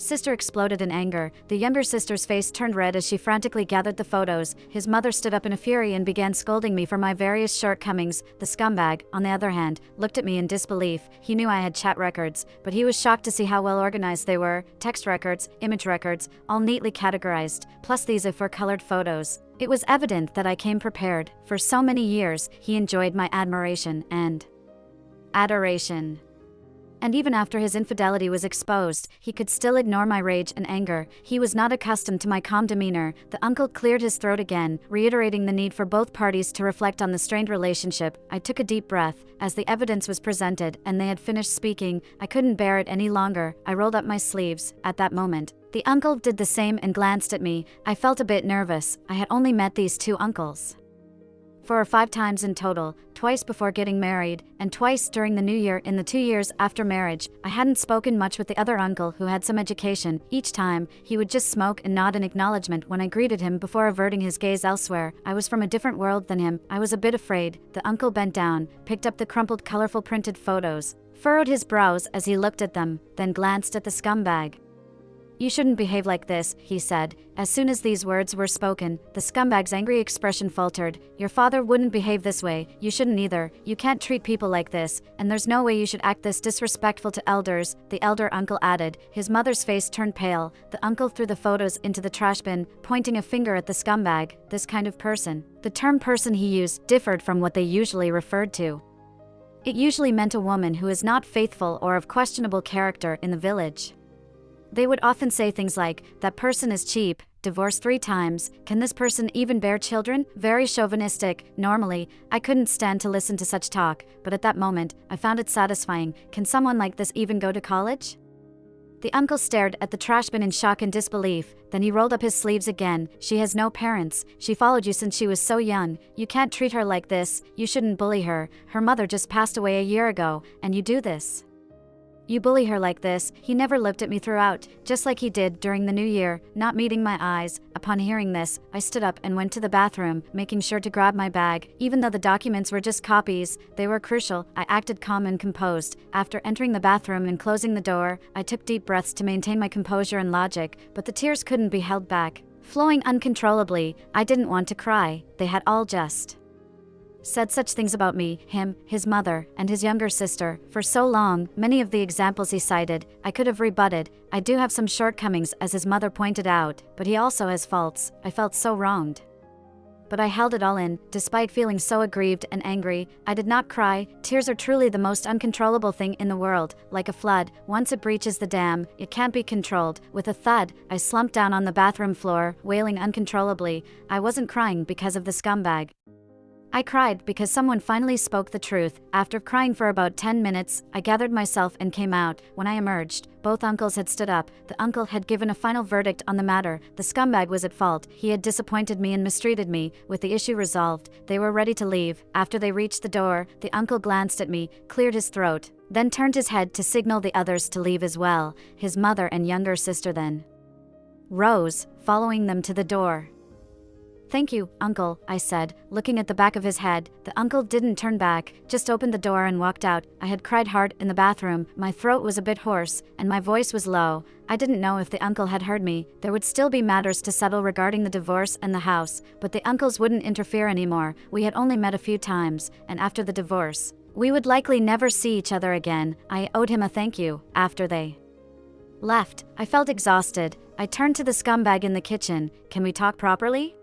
sister exploded in anger. The younger sister's face turned red as she frantically gathered the photos. His mother stood up in a fury and began scolding me for my various shortcomings. The scumbag, on the other hand, looked at me in disbelief. He knew I had chat records, but he was shocked to see how well organized they were. Text records, image records, all neatly categorized, plus these A4 colored photos. It was evident that I came prepared. For so many years, he enjoyed my admiration and adoration. And even after his infidelity was exposed, he could still ignore my rage and anger. He was not accustomed to my calm demeanor. The uncle cleared his throat again, reiterating the need for both parties to reflect on the strained relationship. I took a deep breath. As the evidence was presented and they had finished speaking, I couldn't bear it any longer. I rolled up my sleeves. At that moment, the uncle did the same and glanced at me. I felt a bit nervous. I had only met these two uncles 4 or 5 times in total, twice before getting married, and twice during the new year. In the 2 years after marriage, I hadn't spoken much with the other uncle who had some education. Each time, he would just smoke and nod in acknowledgement when I greeted him before averting his gaze elsewhere. I was from a different world than him. I was a bit afraid. The uncle bent down, picked up the crumpled, colorful printed photos, furrowed his brows as he looked at them, then glanced at the scumbag. "You shouldn't behave like this," he said. As soon as these words were spoken, the scumbag's angry expression faltered. "Your father wouldn't behave this way. You shouldn't either. You can't treat people like this, and there's no way you should act this disrespectful to elders," the elder uncle added. His mother's face turned pale. The uncle threw the photos into the trash bin, pointing a finger at the scumbag. This kind of person. The term person he used differed from what they usually referred to. It usually meant a woman who is not faithful or of questionable character in the village. They would often say things like, "That person is cheap, divorced 3 times, can this person even bear children?" Very chauvinistic. Normally, I couldn't stand to listen to such talk, but at that moment, I found it satisfying. Can someone like this even go to college? The uncle stared at the trash bin in shock and disbelief, then he rolled up his sleeves again. "She has no parents. She followed you since she was so young. You can't treat her like this. You shouldn't bully her. Her mother just passed away a year ago, and you do this. You bully her like this." He never looked at me throughout, just like he did during the new year, not meeting my eyes. Upon hearing this, I stood up and went to the bathroom, making sure to grab my bag. Even though the documents were just copies, they were crucial. I acted calm and composed. After entering the bathroom and closing the door, I took deep breaths to maintain my composure and logic, but the tears couldn't be held back, flowing uncontrollably. I didn't want to cry. They had all just said such things about me, him, his mother, and his younger sister, for so long. Many of the examples he cited, I could have rebutted. I do have some shortcomings, as his mother pointed out, but he also has faults. I felt so wronged. But I held it all in. Despite feeling so aggrieved and angry, I did not cry. Tears are truly the most uncontrollable thing in the world. Like a flood, once it breaches the dam, it can't be controlled. With a thud, I slumped down on the bathroom floor, wailing uncontrollably. I wasn't crying because of the scumbag. I cried because someone finally spoke the truth. After crying for about 10 minutes, I gathered myself and came out. When I emerged, both uncles had stood up. The uncle had given a final verdict on the matter. The scumbag was at fault. He had disappointed me and mistreated me. With the issue resolved, they were ready to leave. After they reached the door, the uncle glanced at me, cleared his throat, then turned his head to signal the others to leave as well. His mother and younger sister then rose, following them to the door. "Thank you, uncle," I said, looking at the back of his head. The uncle didn't turn back, just opened the door and walked out. I had cried hard in the bathroom. My throat was a bit hoarse, and my voice was low. I didn't know if the uncle had heard me. There would still be matters to settle regarding the divorce and the house, but the uncles wouldn't interfere anymore. We had only met a few times, and after the divorce, we would likely never see each other again. I owed him a thank you. After they left, I felt exhausted. I turned to the scumbag in the kitchen. Can we talk properly?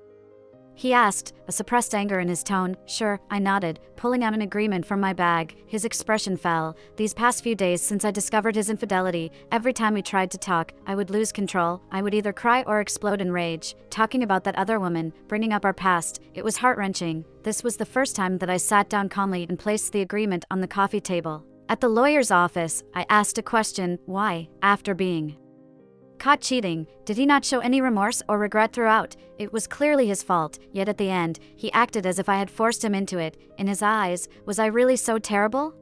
He asked, a suppressed anger in his tone. Sure, I nodded, pulling out an agreement from my bag. His expression fell. These past few days since I discovered his infidelity, every time we tried to talk, I would lose control. I would either cry or explode in rage. Talking about that other woman, bringing up our past, it was heart-wrenching. This was the first time that I sat down calmly and placed the agreement on the coffee table. At the lawyer's office, I asked a question, why, after being caught cheating, did he not show any remorse or regret throughout? It was clearly his fault, yet at the end, he acted as if I had forced him into it. In his eyes, was I really so terrible?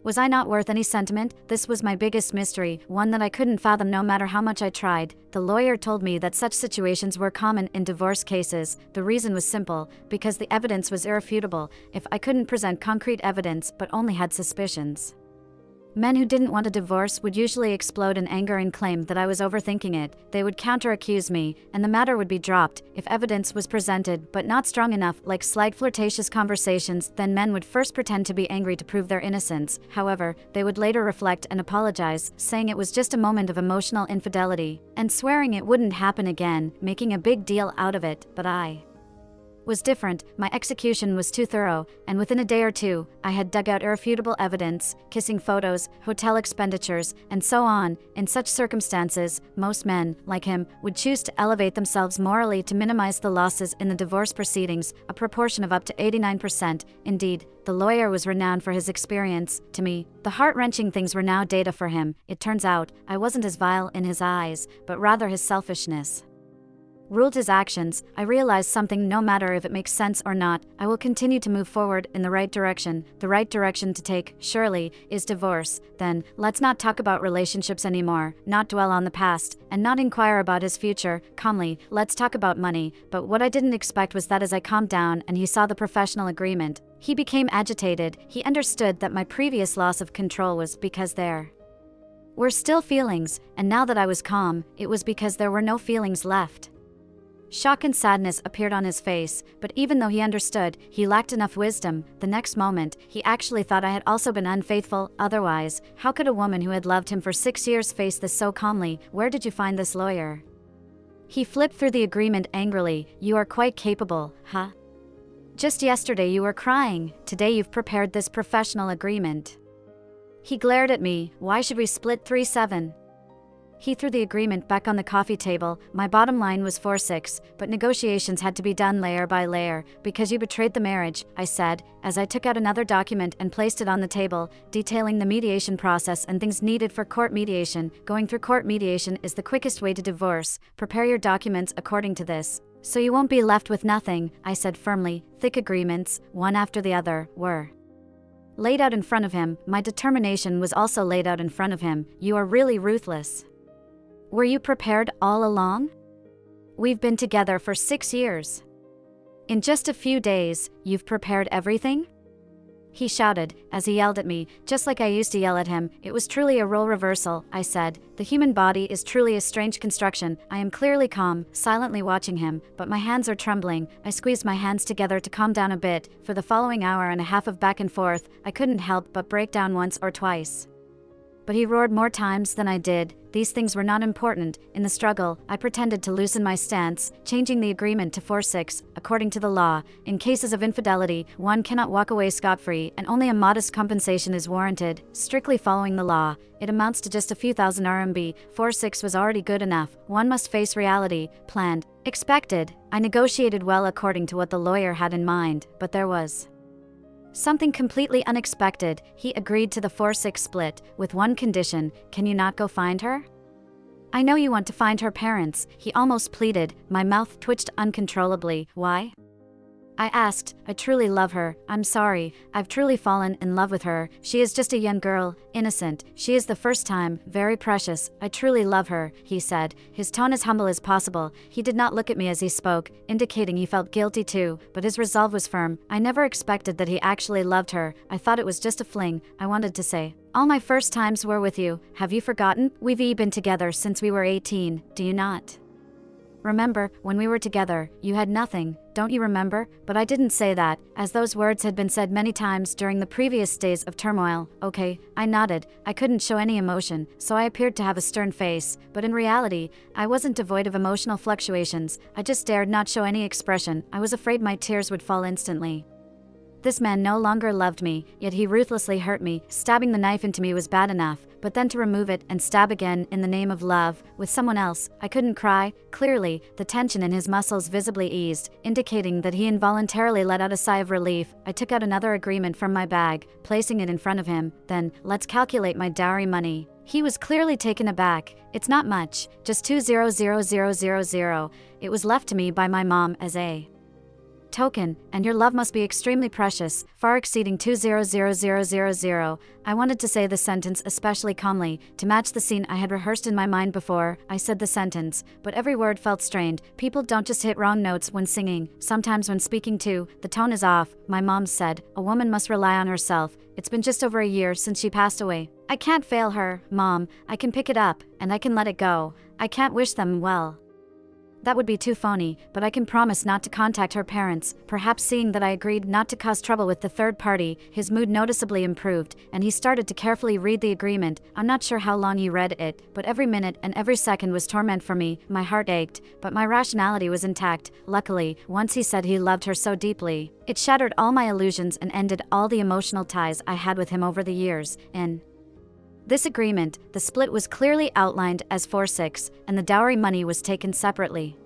Was I not worth any sentiment? This was my biggest mystery, one that I couldn't fathom no matter how much I tried. The lawyer told me that such situations were common in divorce cases. The reason was simple, because the evidence was irrefutable. If I couldn't present concrete evidence but only had suspicions, men who didn't want a divorce would usually explode in anger and claim that I was overthinking it. They would counter-accuse me, and the matter would be dropped. If evidence was presented but not strong enough, like slight flirtatious conversations, then men would first pretend to be angry to prove their innocence. However, they would later reflect and apologize, saying it was just a moment of emotional infidelity, and swearing it wouldn't happen again, making a big deal out of it. But I was different. My execution was too thorough, and within a day or two, I had dug out irrefutable evidence, kissing photos, hotel expenditures, and so on. In such circumstances, most men, like him, would choose to elevate themselves morally to minimize the losses in the divorce proceedings, a proportion of up to 89%. Indeed, the lawyer was renowned for his experience. To me, the heart-wrenching things were now data for him. It turns out, I wasn't as vile in his eyes, but rather his selfishness ruled his actions. I realized something: no matter if it makes sense or not, I will continue to move forward in the right direction. The right direction to take, surely, is divorce. Then, let's not talk about relationships anymore, not dwell on the past, and not inquire about his future. Calmly, let's talk about money. But what I didn't expect was that as I calmed down and he saw the professional agreement, he became agitated. He understood that my previous loss of control was because there were still feelings, and now that I was calm, it was because there were no feelings left. Shock and sadness appeared on his face, but even though he understood, he lacked enough wisdom. The next moment, he actually thought I had also been unfaithful. Otherwise, how could a woman who had loved him for 6 years face this so calmly? Where did you find this lawyer? He flipped through the agreement angrily. You are quite capable, huh? Just yesterday you were crying. Today you've prepared this professional agreement. He glared at me. Why should we split 3-7? He threw the agreement back on the coffee table. My bottom line was 4-6, but negotiations had to be done layer by layer. Because you betrayed the marriage, I said, as I took out another document and placed it on the table, detailing the mediation process and things needed for court mediation. Going through court mediation is the quickest way to divorce. Prepare your documents according to this, so you won't be left with nothing, I said firmly. Thick agreements, one after the other, were laid out in front of him. My determination was also laid out in front of him. You are really ruthless. Were you prepared all along? We've been together for 6 years. In just a few days, you've prepared everything? He shouted, as he yelled at me, just like I used to yell at him. It was truly a role reversal, I said. The human body is truly a strange construction. I am clearly calm, silently watching him, but my hands are trembling. I squeezed my hands together to calm down a bit. For the following hour and a half of back and forth, I couldn't help but break down once or twice. But he roared more times than I did. These things were not important. In the struggle, I pretended to loosen my stance, changing the agreement to 4-6. According to the law, in cases of infidelity, one cannot walk away scot-free, and only a modest compensation is warranted. Strictly following the law, it amounts to just a few thousand RMB. 4-6 was already good enough. One must face reality, planned, expected. I negotiated well according to what the lawyer had in mind, but there was something completely unexpected. He agreed to the 4-6 split, with one condition: can you not go find her? I know you want to find her parents, he almost pleaded. My mouth twitched uncontrollably. Why? I asked. I truly love her. I'm sorry. I've truly fallen in love with her. She is just a young girl, innocent. She is the first time, very precious. I truly love her, he said, his tone as humble as possible. He did not look at me as he spoke, indicating he felt guilty too, but his resolve was firm. I never expected that he actually loved her. I thought it was just a fling. I wanted to say, all my first times were with you. Have you forgotten? We've been together since we were 18, do you not? Remember, when we were together, you had nothing, don't you remember? But I didn't say that, as those words had been said many times during the previous days of turmoil. Okay, I nodded. I couldn't show any emotion, so I appeared to have a stern face, but in reality, I wasn't devoid of emotional fluctuations. I just dared not show any expression. I was afraid my tears would fall instantly. This man no longer loved me, yet he ruthlessly hurt me. Stabbing the knife into me was bad enough, but then to remove it and stab again in the name of love, with someone else, I couldn't cry. Clearly, the tension in his muscles visibly eased, indicating that he involuntarily let out a sigh of relief. I took out another agreement from my bag, placing it in front of him. Then, let's calculate my dowry money. He was clearly taken aback. It's not much, just 200,000. It was left to me by my mom as a token, and your love must be extremely precious, far exceeding 200,000. I wanted to say the sentence especially calmly, to match the scene I had rehearsed in my mind before I said the sentence, but every word felt strained. People don't just hit wrong notes when singing, sometimes when speaking too, the tone is off. My mom said, a woman must rely on herself. It's been just over a year since she passed away. I can't fail her, Mom. I can pick it up, and I can let it go. I can't wish them well. That would be too phony, but I can promise not to contact her parents. Perhaps seeing that I agreed not to cause trouble with the third party, his mood noticeably improved, and he started to carefully read the agreement. I'm not sure how long he read it, but every minute and every second was torment for me. My heart ached, but my rationality was intact. Luckily, once he said he loved her so deeply, it shattered all my illusions and ended all the emotional ties I had with him over the years. In this agreement, the split was clearly outlined as 4-6, and the dowry money was taken separately.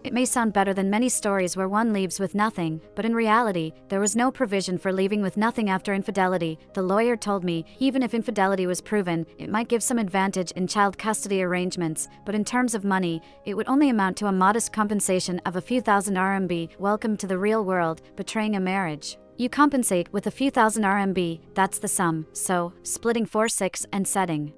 It may sound better than many stories where one leaves with nothing, but in reality, there was no provision for leaving with nothing after infidelity. The lawyer told me, even if infidelity was proven, it might give some advantage in child custody arrangements, but in terms of money, it would only amount to a modest compensation of a few thousand RMB. Welcome to the real world, betraying a marriage. You compensate with a few thousand RMB, that's the sum, so, splitting 4-6 and setting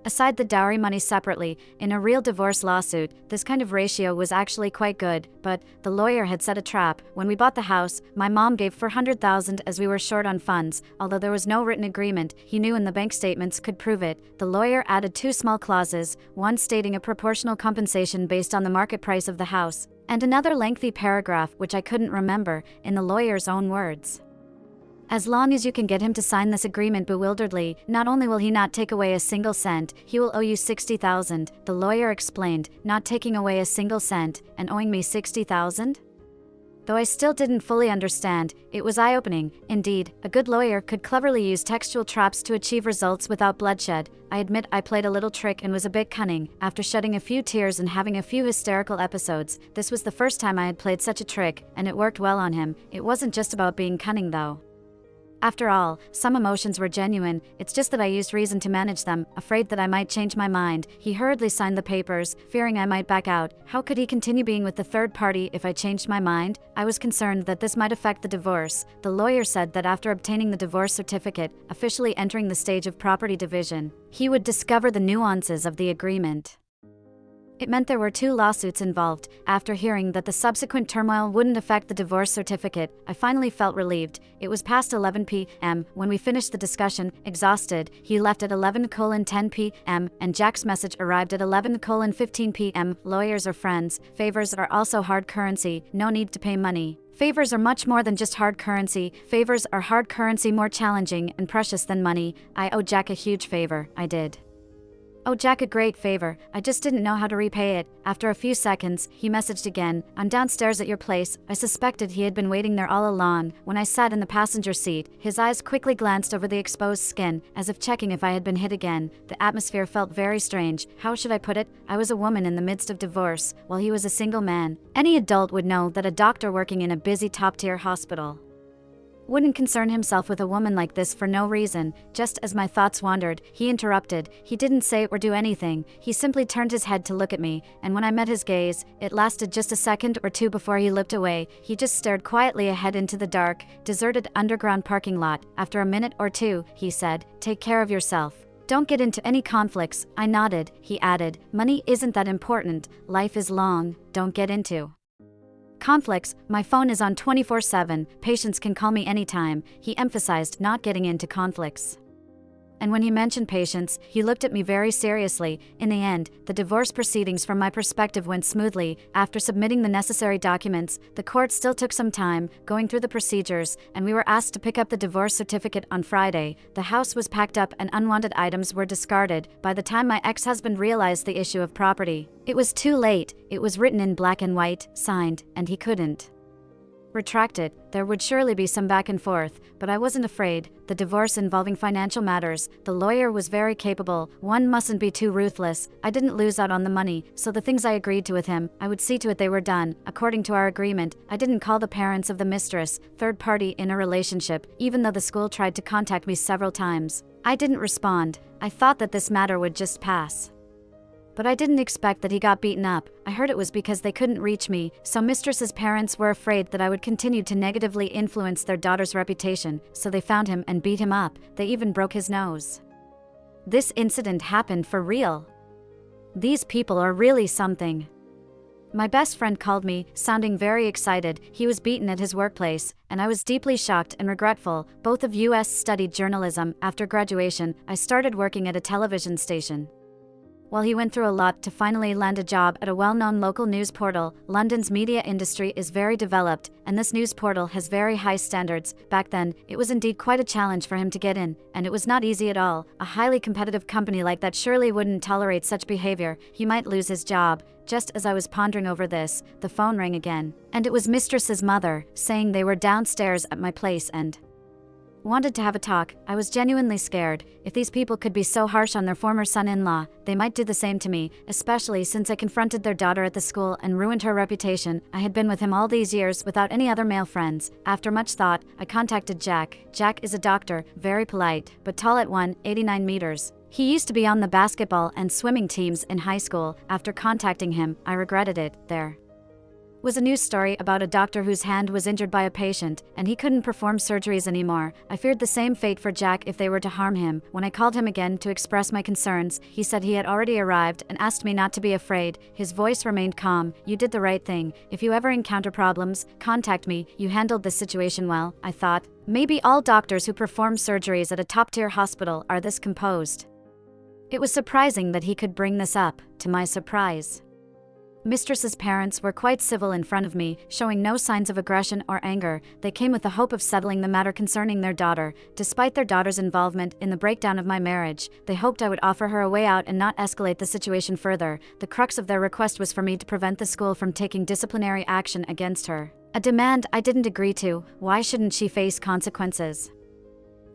aside the dowry money separately, in a real divorce lawsuit, this kind of ratio was actually quite good, but the lawyer had set a trap. When we bought the house, my mom gave 400,000 as we were short on funds, although there was no written agreement, he knew and the bank statements could prove it. The lawyer added 2 small clauses, one stating a proportional compensation based on the market price of the house, and another lengthy paragraph which I couldn't remember, in the lawyer's own words. As long as you can get him to sign this agreement bewilderedly, not only will he not take away a single cent, he will owe you 60,000, the lawyer explained, not taking away a single cent, and owing me 60,000? Though I still didn't fully understand, it was eye-opening. Indeed, a good lawyer could cleverly use textual traps to achieve results without bloodshed. I admit I played a little trick and was a bit cunning. After shedding a few tears and having a few hysterical episodes, this was the first time I had played such a trick, and it worked well on him. It wasn't just about being cunning though. After all, some emotions were genuine, it's just that I used reason to manage them, afraid that I might change my mind. He hurriedly signed the papers, fearing I might back out. How could he continue being with the third party if I changed my mind? I was concerned that this might affect the divorce. The lawyer said that after obtaining the divorce certificate, officially entering the stage of property division, he would discover the nuances of the agreement. It meant there were 2 lawsuits involved. After hearing that the subsequent turmoil wouldn't affect the divorce certificate, I finally felt relieved. It was past 11 p.m. when we finished the discussion. Exhausted, he left at 11:10 p.m. and Jack's message arrived at 11:15 p.m. Lawyers are friends. Favors are also hard currency. No need to pay money. Favors are much more than just hard currency. Favors are hard currency, more challenging and precious than money. I owe Jack a huge favor. I did. Oh Jack, a great favor, I just didn't know how to repay it. After a few seconds, he messaged again, I'm downstairs at your place. I suspected he had been waiting there all along. When I sat in the passenger seat, his eyes quickly glanced over the exposed skin, as if checking if I had been hit again. The atmosphere felt very strange. How should I put it? I was a woman in the midst of divorce, while he was a single man. Any adult would know that a doctor working in a busy top-tier hospital wouldn't concern himself with a woman like this for no reason. Just as my thoughts wandered, he interrupted. He didn't say or do anything. He simply turned his head to look at me, and when I met his gaze, it lasted just a second or two before he looked away. He just stared quietly ahead into the dark, deserted underground parking lot. After a minute or two, he said, "Take care of yourself. Don't get into any conflicts." I nodded. He added, "Money isn't that important. Life is long. Don't get into conflicts. My phone is on 24/7. Patients can call me anytime." He emphasized not getting into conflicts. And when he mentioned patience, he looked at me very seriously. In the end, the divorce proceedings from my perspective went smoothly. After submitting the necessary documents, the court still took some time, going through the procedures, and we were asked to pick up the divorce certificate on Friday. The house was packed up and unwanted items were discarded by the time my ex-husband realized the issue of property. It was too late. It was written in black and white, signed, and he couldn't retract it. There would surely be some back and forth, but I wasn't afraid. The divorce involving financial matters, the lawyer was very capable. One mustn't be too ruthless. I didn't lose out on the money, so the things I agreed to with him, I would see to it they were done. According to our agreement, I didn't call the parents of the mistress, third party in a relationship, even though the school tried to contact me several times. I didn't respond. I thought that this matter would just pass. But I didn't expect that he got beaten up. I heard it was because they couldn't reach me, so mistress's parents were afraid that I would continue to negatively influence their daughter's reputation, so they found him and beat him up. They even broke his nose. This incident happened for real. These people are really something. My best friend called me, sounding very excited. He was beaten at his workplace, and I was deeply shocked and regretful. Both of us studied journalism. After graduation, I started working at a television station. While he went through a lot to finally land a job at a well-known local news portal, London's media industry is very developed, and this news portal has very high standards. Back then, it was indeed quite a challenge for him to get in, and it was not easy at all. A highly competitive company like that surely wouldn't tolerate such behavior. He might lose his job. Just as I was pondering over this, the phone rang again, and it was mistress's mother, saying they were downstairs at my place and wanted to have a talk. I was genuinely scared. If these people could be so harsh on their former son-in-law, they might do the same to me, especially since I confronted their daughter at the school and ruined her reputation. I had been with him all these years without any other male friends. After much thought, I contacted Jack. Jack is a doctor, very polite, but tall at 189 meters. He used to be on the basketball and swimming teams in high school. After contacting him, I regretted it. There was a news story about a doctor whose hand was injured by a patient, and he couldn't perform surgeries anymore. I feared the same fate for Jack if they were to harm him. When I called him again to express my concerns, he said he had already arrived and asked me not to be afraid. His voice remained calm. You did the right thing. If you ever encounter problems, contact me. You handled this situation well, I thought. Maybe all doctors who perform surgeries at a top-tier hospital are this composed. It was surprising that he could bring this up, to my surprise. Mistress's parents were quite civil in front of me, showing no signs of aggression or anger. They came with the hope of settling the matter concerning their daughter. Despite their daughter's involvement in the breakdown of my marriage, they hoped I would offer her a way out and not escalate the situation further. The crux of their request was for me to prevent the school from taking disciplinary action against her. A demand I didn't agree to. Why shouldn't she face consequences?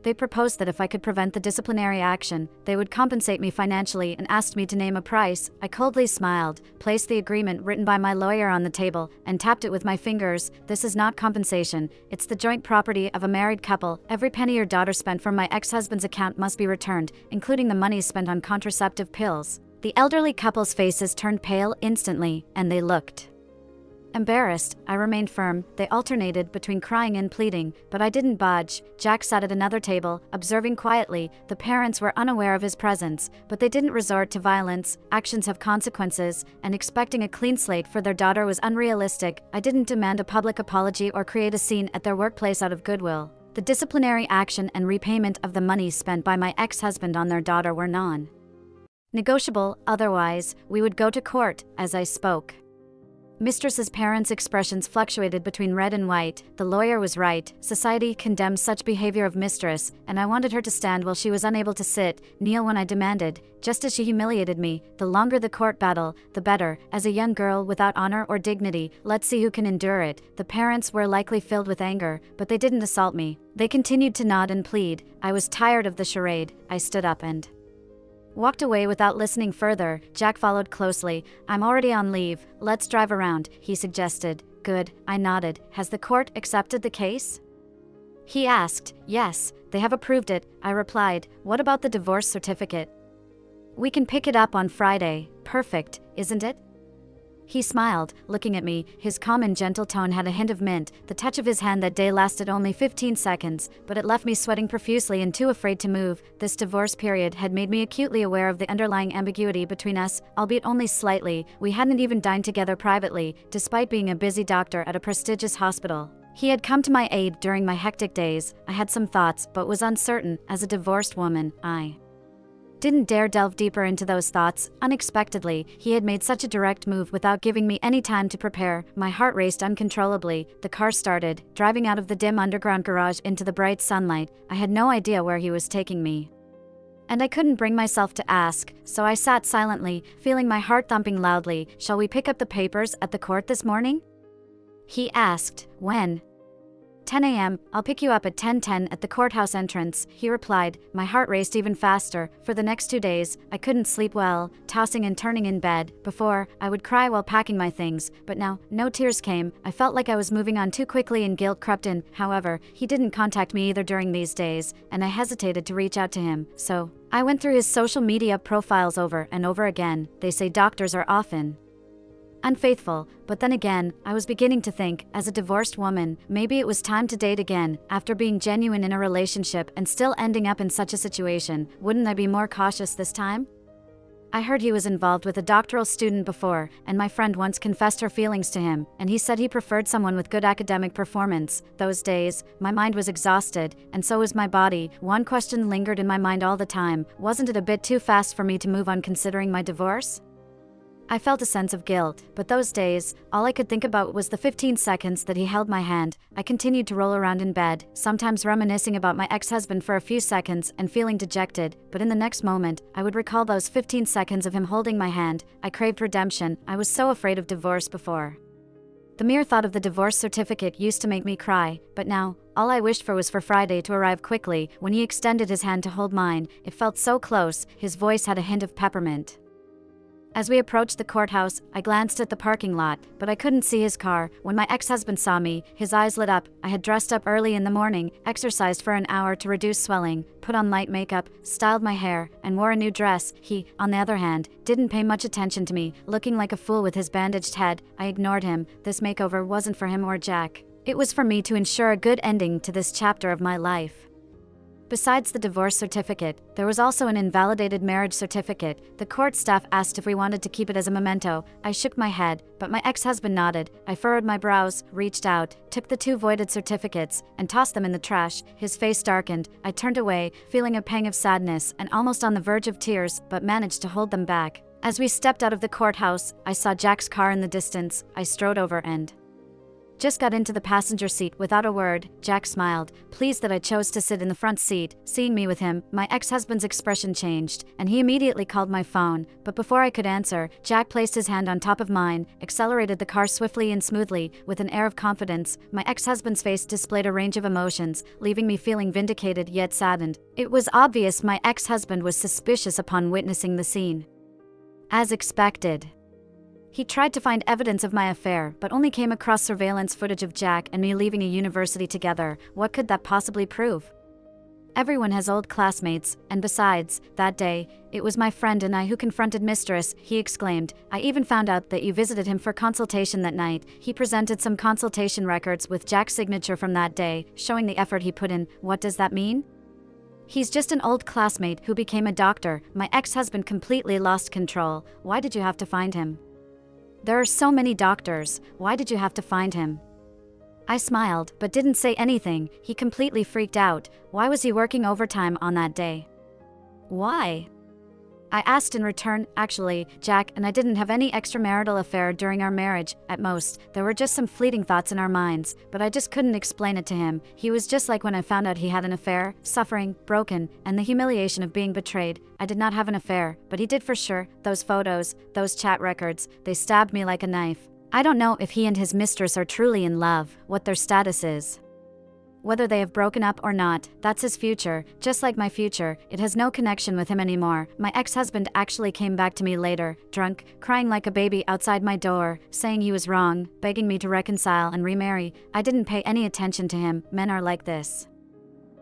They proposed that if I could prevent the disciplinary action, they would compensate me financially and asked me to name a price. I coldly smiled, placed the agreement written by my lawyer on the table, and tapped it with my fingers. This is not compensation. It's the joint property of a married couple. Every penny your daughter spent from my ex-husband's account must be returned, including the money spent on contraceptive pills. The elderly couple's faces turned pale instantly, and they looked embarrassed. I remained firm. They alternated between crying and pleading, but I didn't budge. Jack sat at another table, observing quietly. The parents were unaware of his presence, but they didn't resort to violence. Actions have consequences, and expecting a clean slate for their daughter was unrealistic. I didn't demand a public apology or create a scene at their workplace out of goodwill. The disciplinary action and repayment of the money spent by my ex-husband on their daughter were non-negotiable. Otherwise, we would go to court. As I spoke, Mistress's parents' expressions fluctuated between red and white. The lawyer was right. Society condemns such behavior of mistress, and I wanted her to stand while she was unable to sit, kneel when I demanded, just as she humiliated me. The longer the court battle, the better. As a young girl without honor or dignity, let's see who can endure it. The parents were likely filled with anger, but they didn't assault me. They continued to nod and plead. I was tired of the charade. I stood up and walked away without listening further. Jack followed closely. I'm already on leave. Let's drive around, he suggested. Good, I nodded. Has the court accepted the case? He asked. Yes, they have approved it, I replied. What about the divorce certificate? We can pick it up on Friday. Perfect, isn't it? He smiled, looking at me. His calm and gentle tone had a hint of mint. The touch of his hand that day lasted only 15 seconds, but it left me sweating profusely and too afraid to move. This divorce period had made me acutely aware of the underlying ambiguity between us, albeit only slightly. We hadn't even dined together privately, despite being a busy doctor at a prestigious hospital. He had come to my aid during my hectic days. I had some thoughts, but was uncertain. As a divorced woman, I didn't dare delve deeper into those thoughts. Unexpectedly, he had made such a direct move without giving me any time to prepare. My heart raced uncontrollably. The car started, driving out of the dim underground garage into the bright sunlight. I had no idea where he was taking me, and I couldn't bring myself to ask, so I sat silently, feeling my heart thumping loudly. "Shall we pick up the papers at the court this morning?" he asked. "When?" 10 a.m., "I'll pick you up at 10:10 at the courthouse entrance," he replied. My heart raced even faster. For the next 2 days, I couldn't sleep well, tossing and turning in bed. Before, I would cry while packing my things, but now, no tears came. I felt like I was moving on too quickly and guilt crept in. However, he didn't contact me either during these days, and I hesitated to reach out to him, so I went through his social media profiles over and over again. They say doctors are often unfaithful, but then again, I was beginning to think, as a divorced woman, maybe it was time to date again. After being genuine in a relationship and still ending up in such a situation, wouldn't I be more cautious this time? I heard he was involved with a doctoral student before, and my friend once confessed her feelings to him, and he said he preferred someone with good academic performance. Those days, my mind was exhausted, and so was my body. One question lingered in my mind all the time: wasn't it a bit too fast for me to move on considering my divorce? I felt a sense of guilt, but those days, all I could think about was the 15 seconds that he held my hand. I continued to roll around in bed, sometimes reminiscing about my ex-husband for a few seconds and feeling dejected, but in the next moment, I would recall those 15 seconds of him holding my hand. I craved redemption. I was so afraid of divorce before. The mere thought of the divorce certificate used to make me cry, but now, all I wished for was for Friday to arrive quickly. When he extended his hand to hold mine, it felt so close. His voice had a hint of peppermint. As we approached the courthouse, I glanced at the parking lot, but I couldn't see his car. When my ex-husband saw me, his eyes lit up. I had dressed up early in the morning, exercised for an hour to reduce swelling, put on light makeup, styled my hair, and wore a new dress. He, on the other hand, didn't pay much attention to me, looking like a fool with his bandaged head. I ignored him. This makeover wasn't for him or Jack. It was for me to ensure a good ending to this chapter of my life. Besides the divorce certificate, there was also an invalidated marriage certificate. The court staff asked if we wanted to keep it as a memento. I shook my head, but my ex-husband nodded. I furrowed my brows, reached out, took the 2 voided certificates, and tossed them in the trash. His face darkened. I turned away, feeling a pang of sadness and almost on the verge of tears, but managed to hold them back. As we stepped out of the courthouse, I saw Jack's car in the distance. I strode over and just got into the passenger seat without a word. Jack smiled, pleased that I chose to sit in the front seat. Seeing me with him, my ex-husband's expression changed, and he immediately called my phone. But before I could answer, Jack placed his hand on top of mine, accelerated the car swiftly and smoothly, with an air of confidence. My ex-husband's face displayed a range of emotions, leaving me feeling vindicated yet saddened. It was obvious my ex-husband was suspicious upon witnessing the scene. As expected, he tried to find evidence of my affair, but only came across surveillance footage of Jack and me leaving a university together. What could that possibly prove? Everyone has old classmates, and besides, that day, it was my friend and I who confronted Mistress, he exclaimed. I even found out that you visited him for consultation that night. He presented some consultation records with Jack's signature from that day, showing the effort he put in. What does that mean? He's just an old classmate who became a doctor. My ex-husband completely lost control. Why did you have to find him? There are so many doctors. Why did you have to find him? I smiled, but didn't say anything. He completely freaked out. Why was he working overtime on that day? Why? I asked in return. Actually, Jack and I didn't have any extramarital affair during our marriage. At most, there were just some fleeting thoughts in our minds, but I just couldn't explain it to him. He was just like when I found out he had an affair, suffering, broken, and the humiliation of being betrayed. I did not have an affair, but he did for sure. Those photos, those chat records, they stabbed me like a knife. I don't know if he and his mistress are truly in love, what their status is. Whether they have broken up or not, that's his future, just like my future. It has no connection with him anymore. My ex-husband actually came back to me later, drunk, crying like a baby outside my door, saying he was wrong, begging me to reconcile and remarry. I didn't pay any attention to him. Men are like this.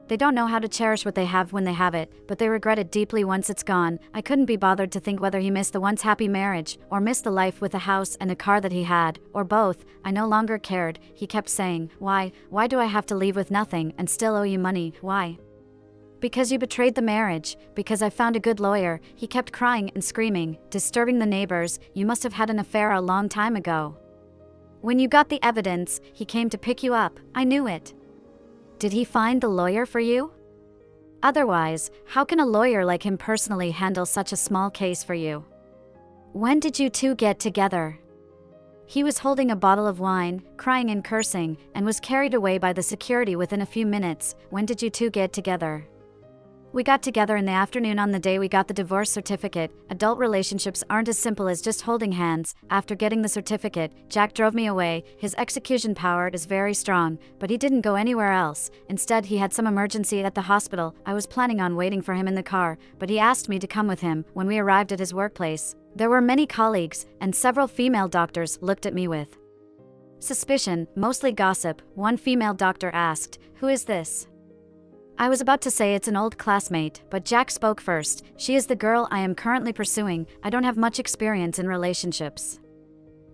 They don't know how to cherish what they have when they have it, but they regret it deeply once it's gone. I couldn't be bothered to think whether he missed the once happy marriage, or missed the life with a house and a car that he had, or both. I no longer cared. He kept saying, why do I have to leave with nothing and still owe you money? Why? Because you betrayed the marriage, because I found a good lawyer. He kept crying and screaming, disturbing the neighbors. You must have had an affair a long time ago. When you got the evidence, he came to pick you up. I knew it. Did he find the lawyer for you? Otherwise, how can a lawyer like him personally handle such a small case for you? When did you two get together? He was holding a bottle of wine, crying and cursing, and was carried away by the security within a few minutes. When did you two get together? We got together in the afternoon on the day we got the divorce certificate. Adult relationships aren't as simple as just holding hands. After getting the certificate, Jack drove me away. His execution power is very strong, but he didn't go anywhere else. Instead, he had some emergency at the hospital. I was planning on waiting for him in the car, but he asked me to come with him. When we arrived at his workplace, there were many colleagues, and several female doctors looked at me with suspicion, mostly gossip. One female doctor asked, "Who is this?" I was about to say it's an old classmate, but Jack spoke first. "She is the girl I am currently pursuing. I don't have much experience in relationships.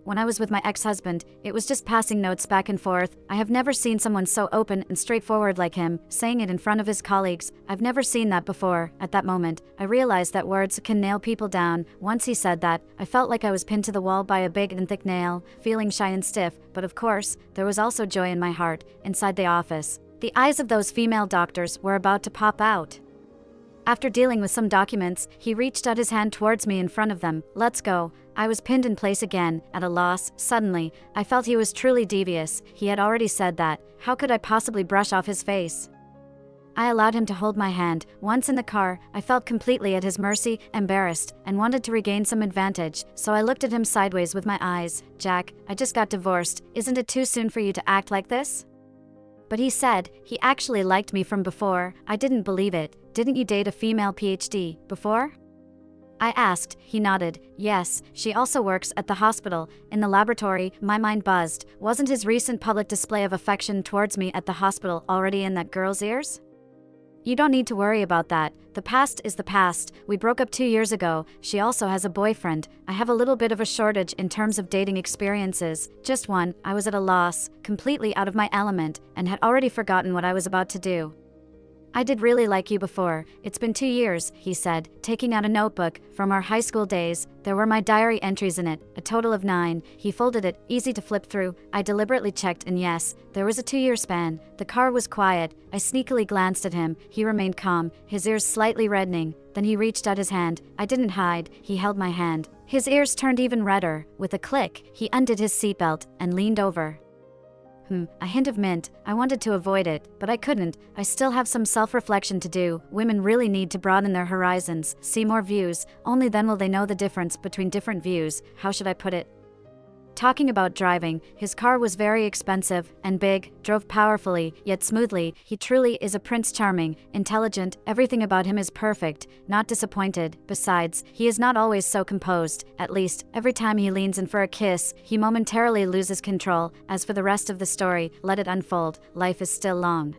When I was with my ex-husband, it was just passing notes back and forth. I have never seen someone so open and straightforward like him, saying it in front of his colleagues. I've never seen that before." At that moment, I realized that words can nail people down. Once he said that, I felt like I was pinned to the wall by a big and thick nail, feeling shy and stiff, but of course, there was also joy in my heart. Inside the office, the eyes of those female doctors were about to pop out. After dealing with some documents, he reached out his hand towards me in front of them. "Let's go." I was pinned in place again, at a loss. Suddenly, I felt he was truly devious. He had already said that. How could I possibly brush off his face? I allowed him to hold my hand. Once in the car, I felt completely at his mercy, embarrassed, and wanted to regain some advantage, so I looked at him sideways with my eyes. "Jack, I just got divorced. Isn't it too soon for you to act like this?" But he said he actually liked me from before. I didn't believe it. "Didn't you date a female PhD before?" I asked. He nodded. "Yes, she also works at the hospital, in the laboratory." My mind buzzed. Wasn't his recent public display of affection towards me at the hospital already in that girl's ears? "You don't need to worry about that. The past is the past. We broke up 2 years ago. She also has a boyfriend. I have a little bit of a shortage in terms of dating experiences. Just one." I was at a loss, completely out of my element, and had already forgotten what I was about to do. "I did really like you before. It's been 2 years," he said, taking out a notebook from our high school days. There were my diary entries in it, a total of 9. He folded it, easy to flip through. I deliberately checked, and yes, there was a 2-year span. The car was quiet. I sneakily glanced at him. He remained calm, his ears slightly reddening. Then he reached out his hand. I didn't hide. He held my hand. His ears turned even redder. With a click, he undid his seatbelt and leaned over. A hint of mint. I wanted to avoid it, but I couldn't. I still have some self-reflection to do. Women really need to broaden their horizons, see more views. Only then will they know the difference between different views. How should I put it? Talking about driving, his car was very expensive and big, drove powerfully, yet smoothly. He truly is a Prince Charming, intelligent, everything about him is perfect, not disappointed. Besides, he is not always so composed. At least, every time he leans in for a kiss, he momentarily loses control. As for the rest of the story, let it unfold. Life is still long.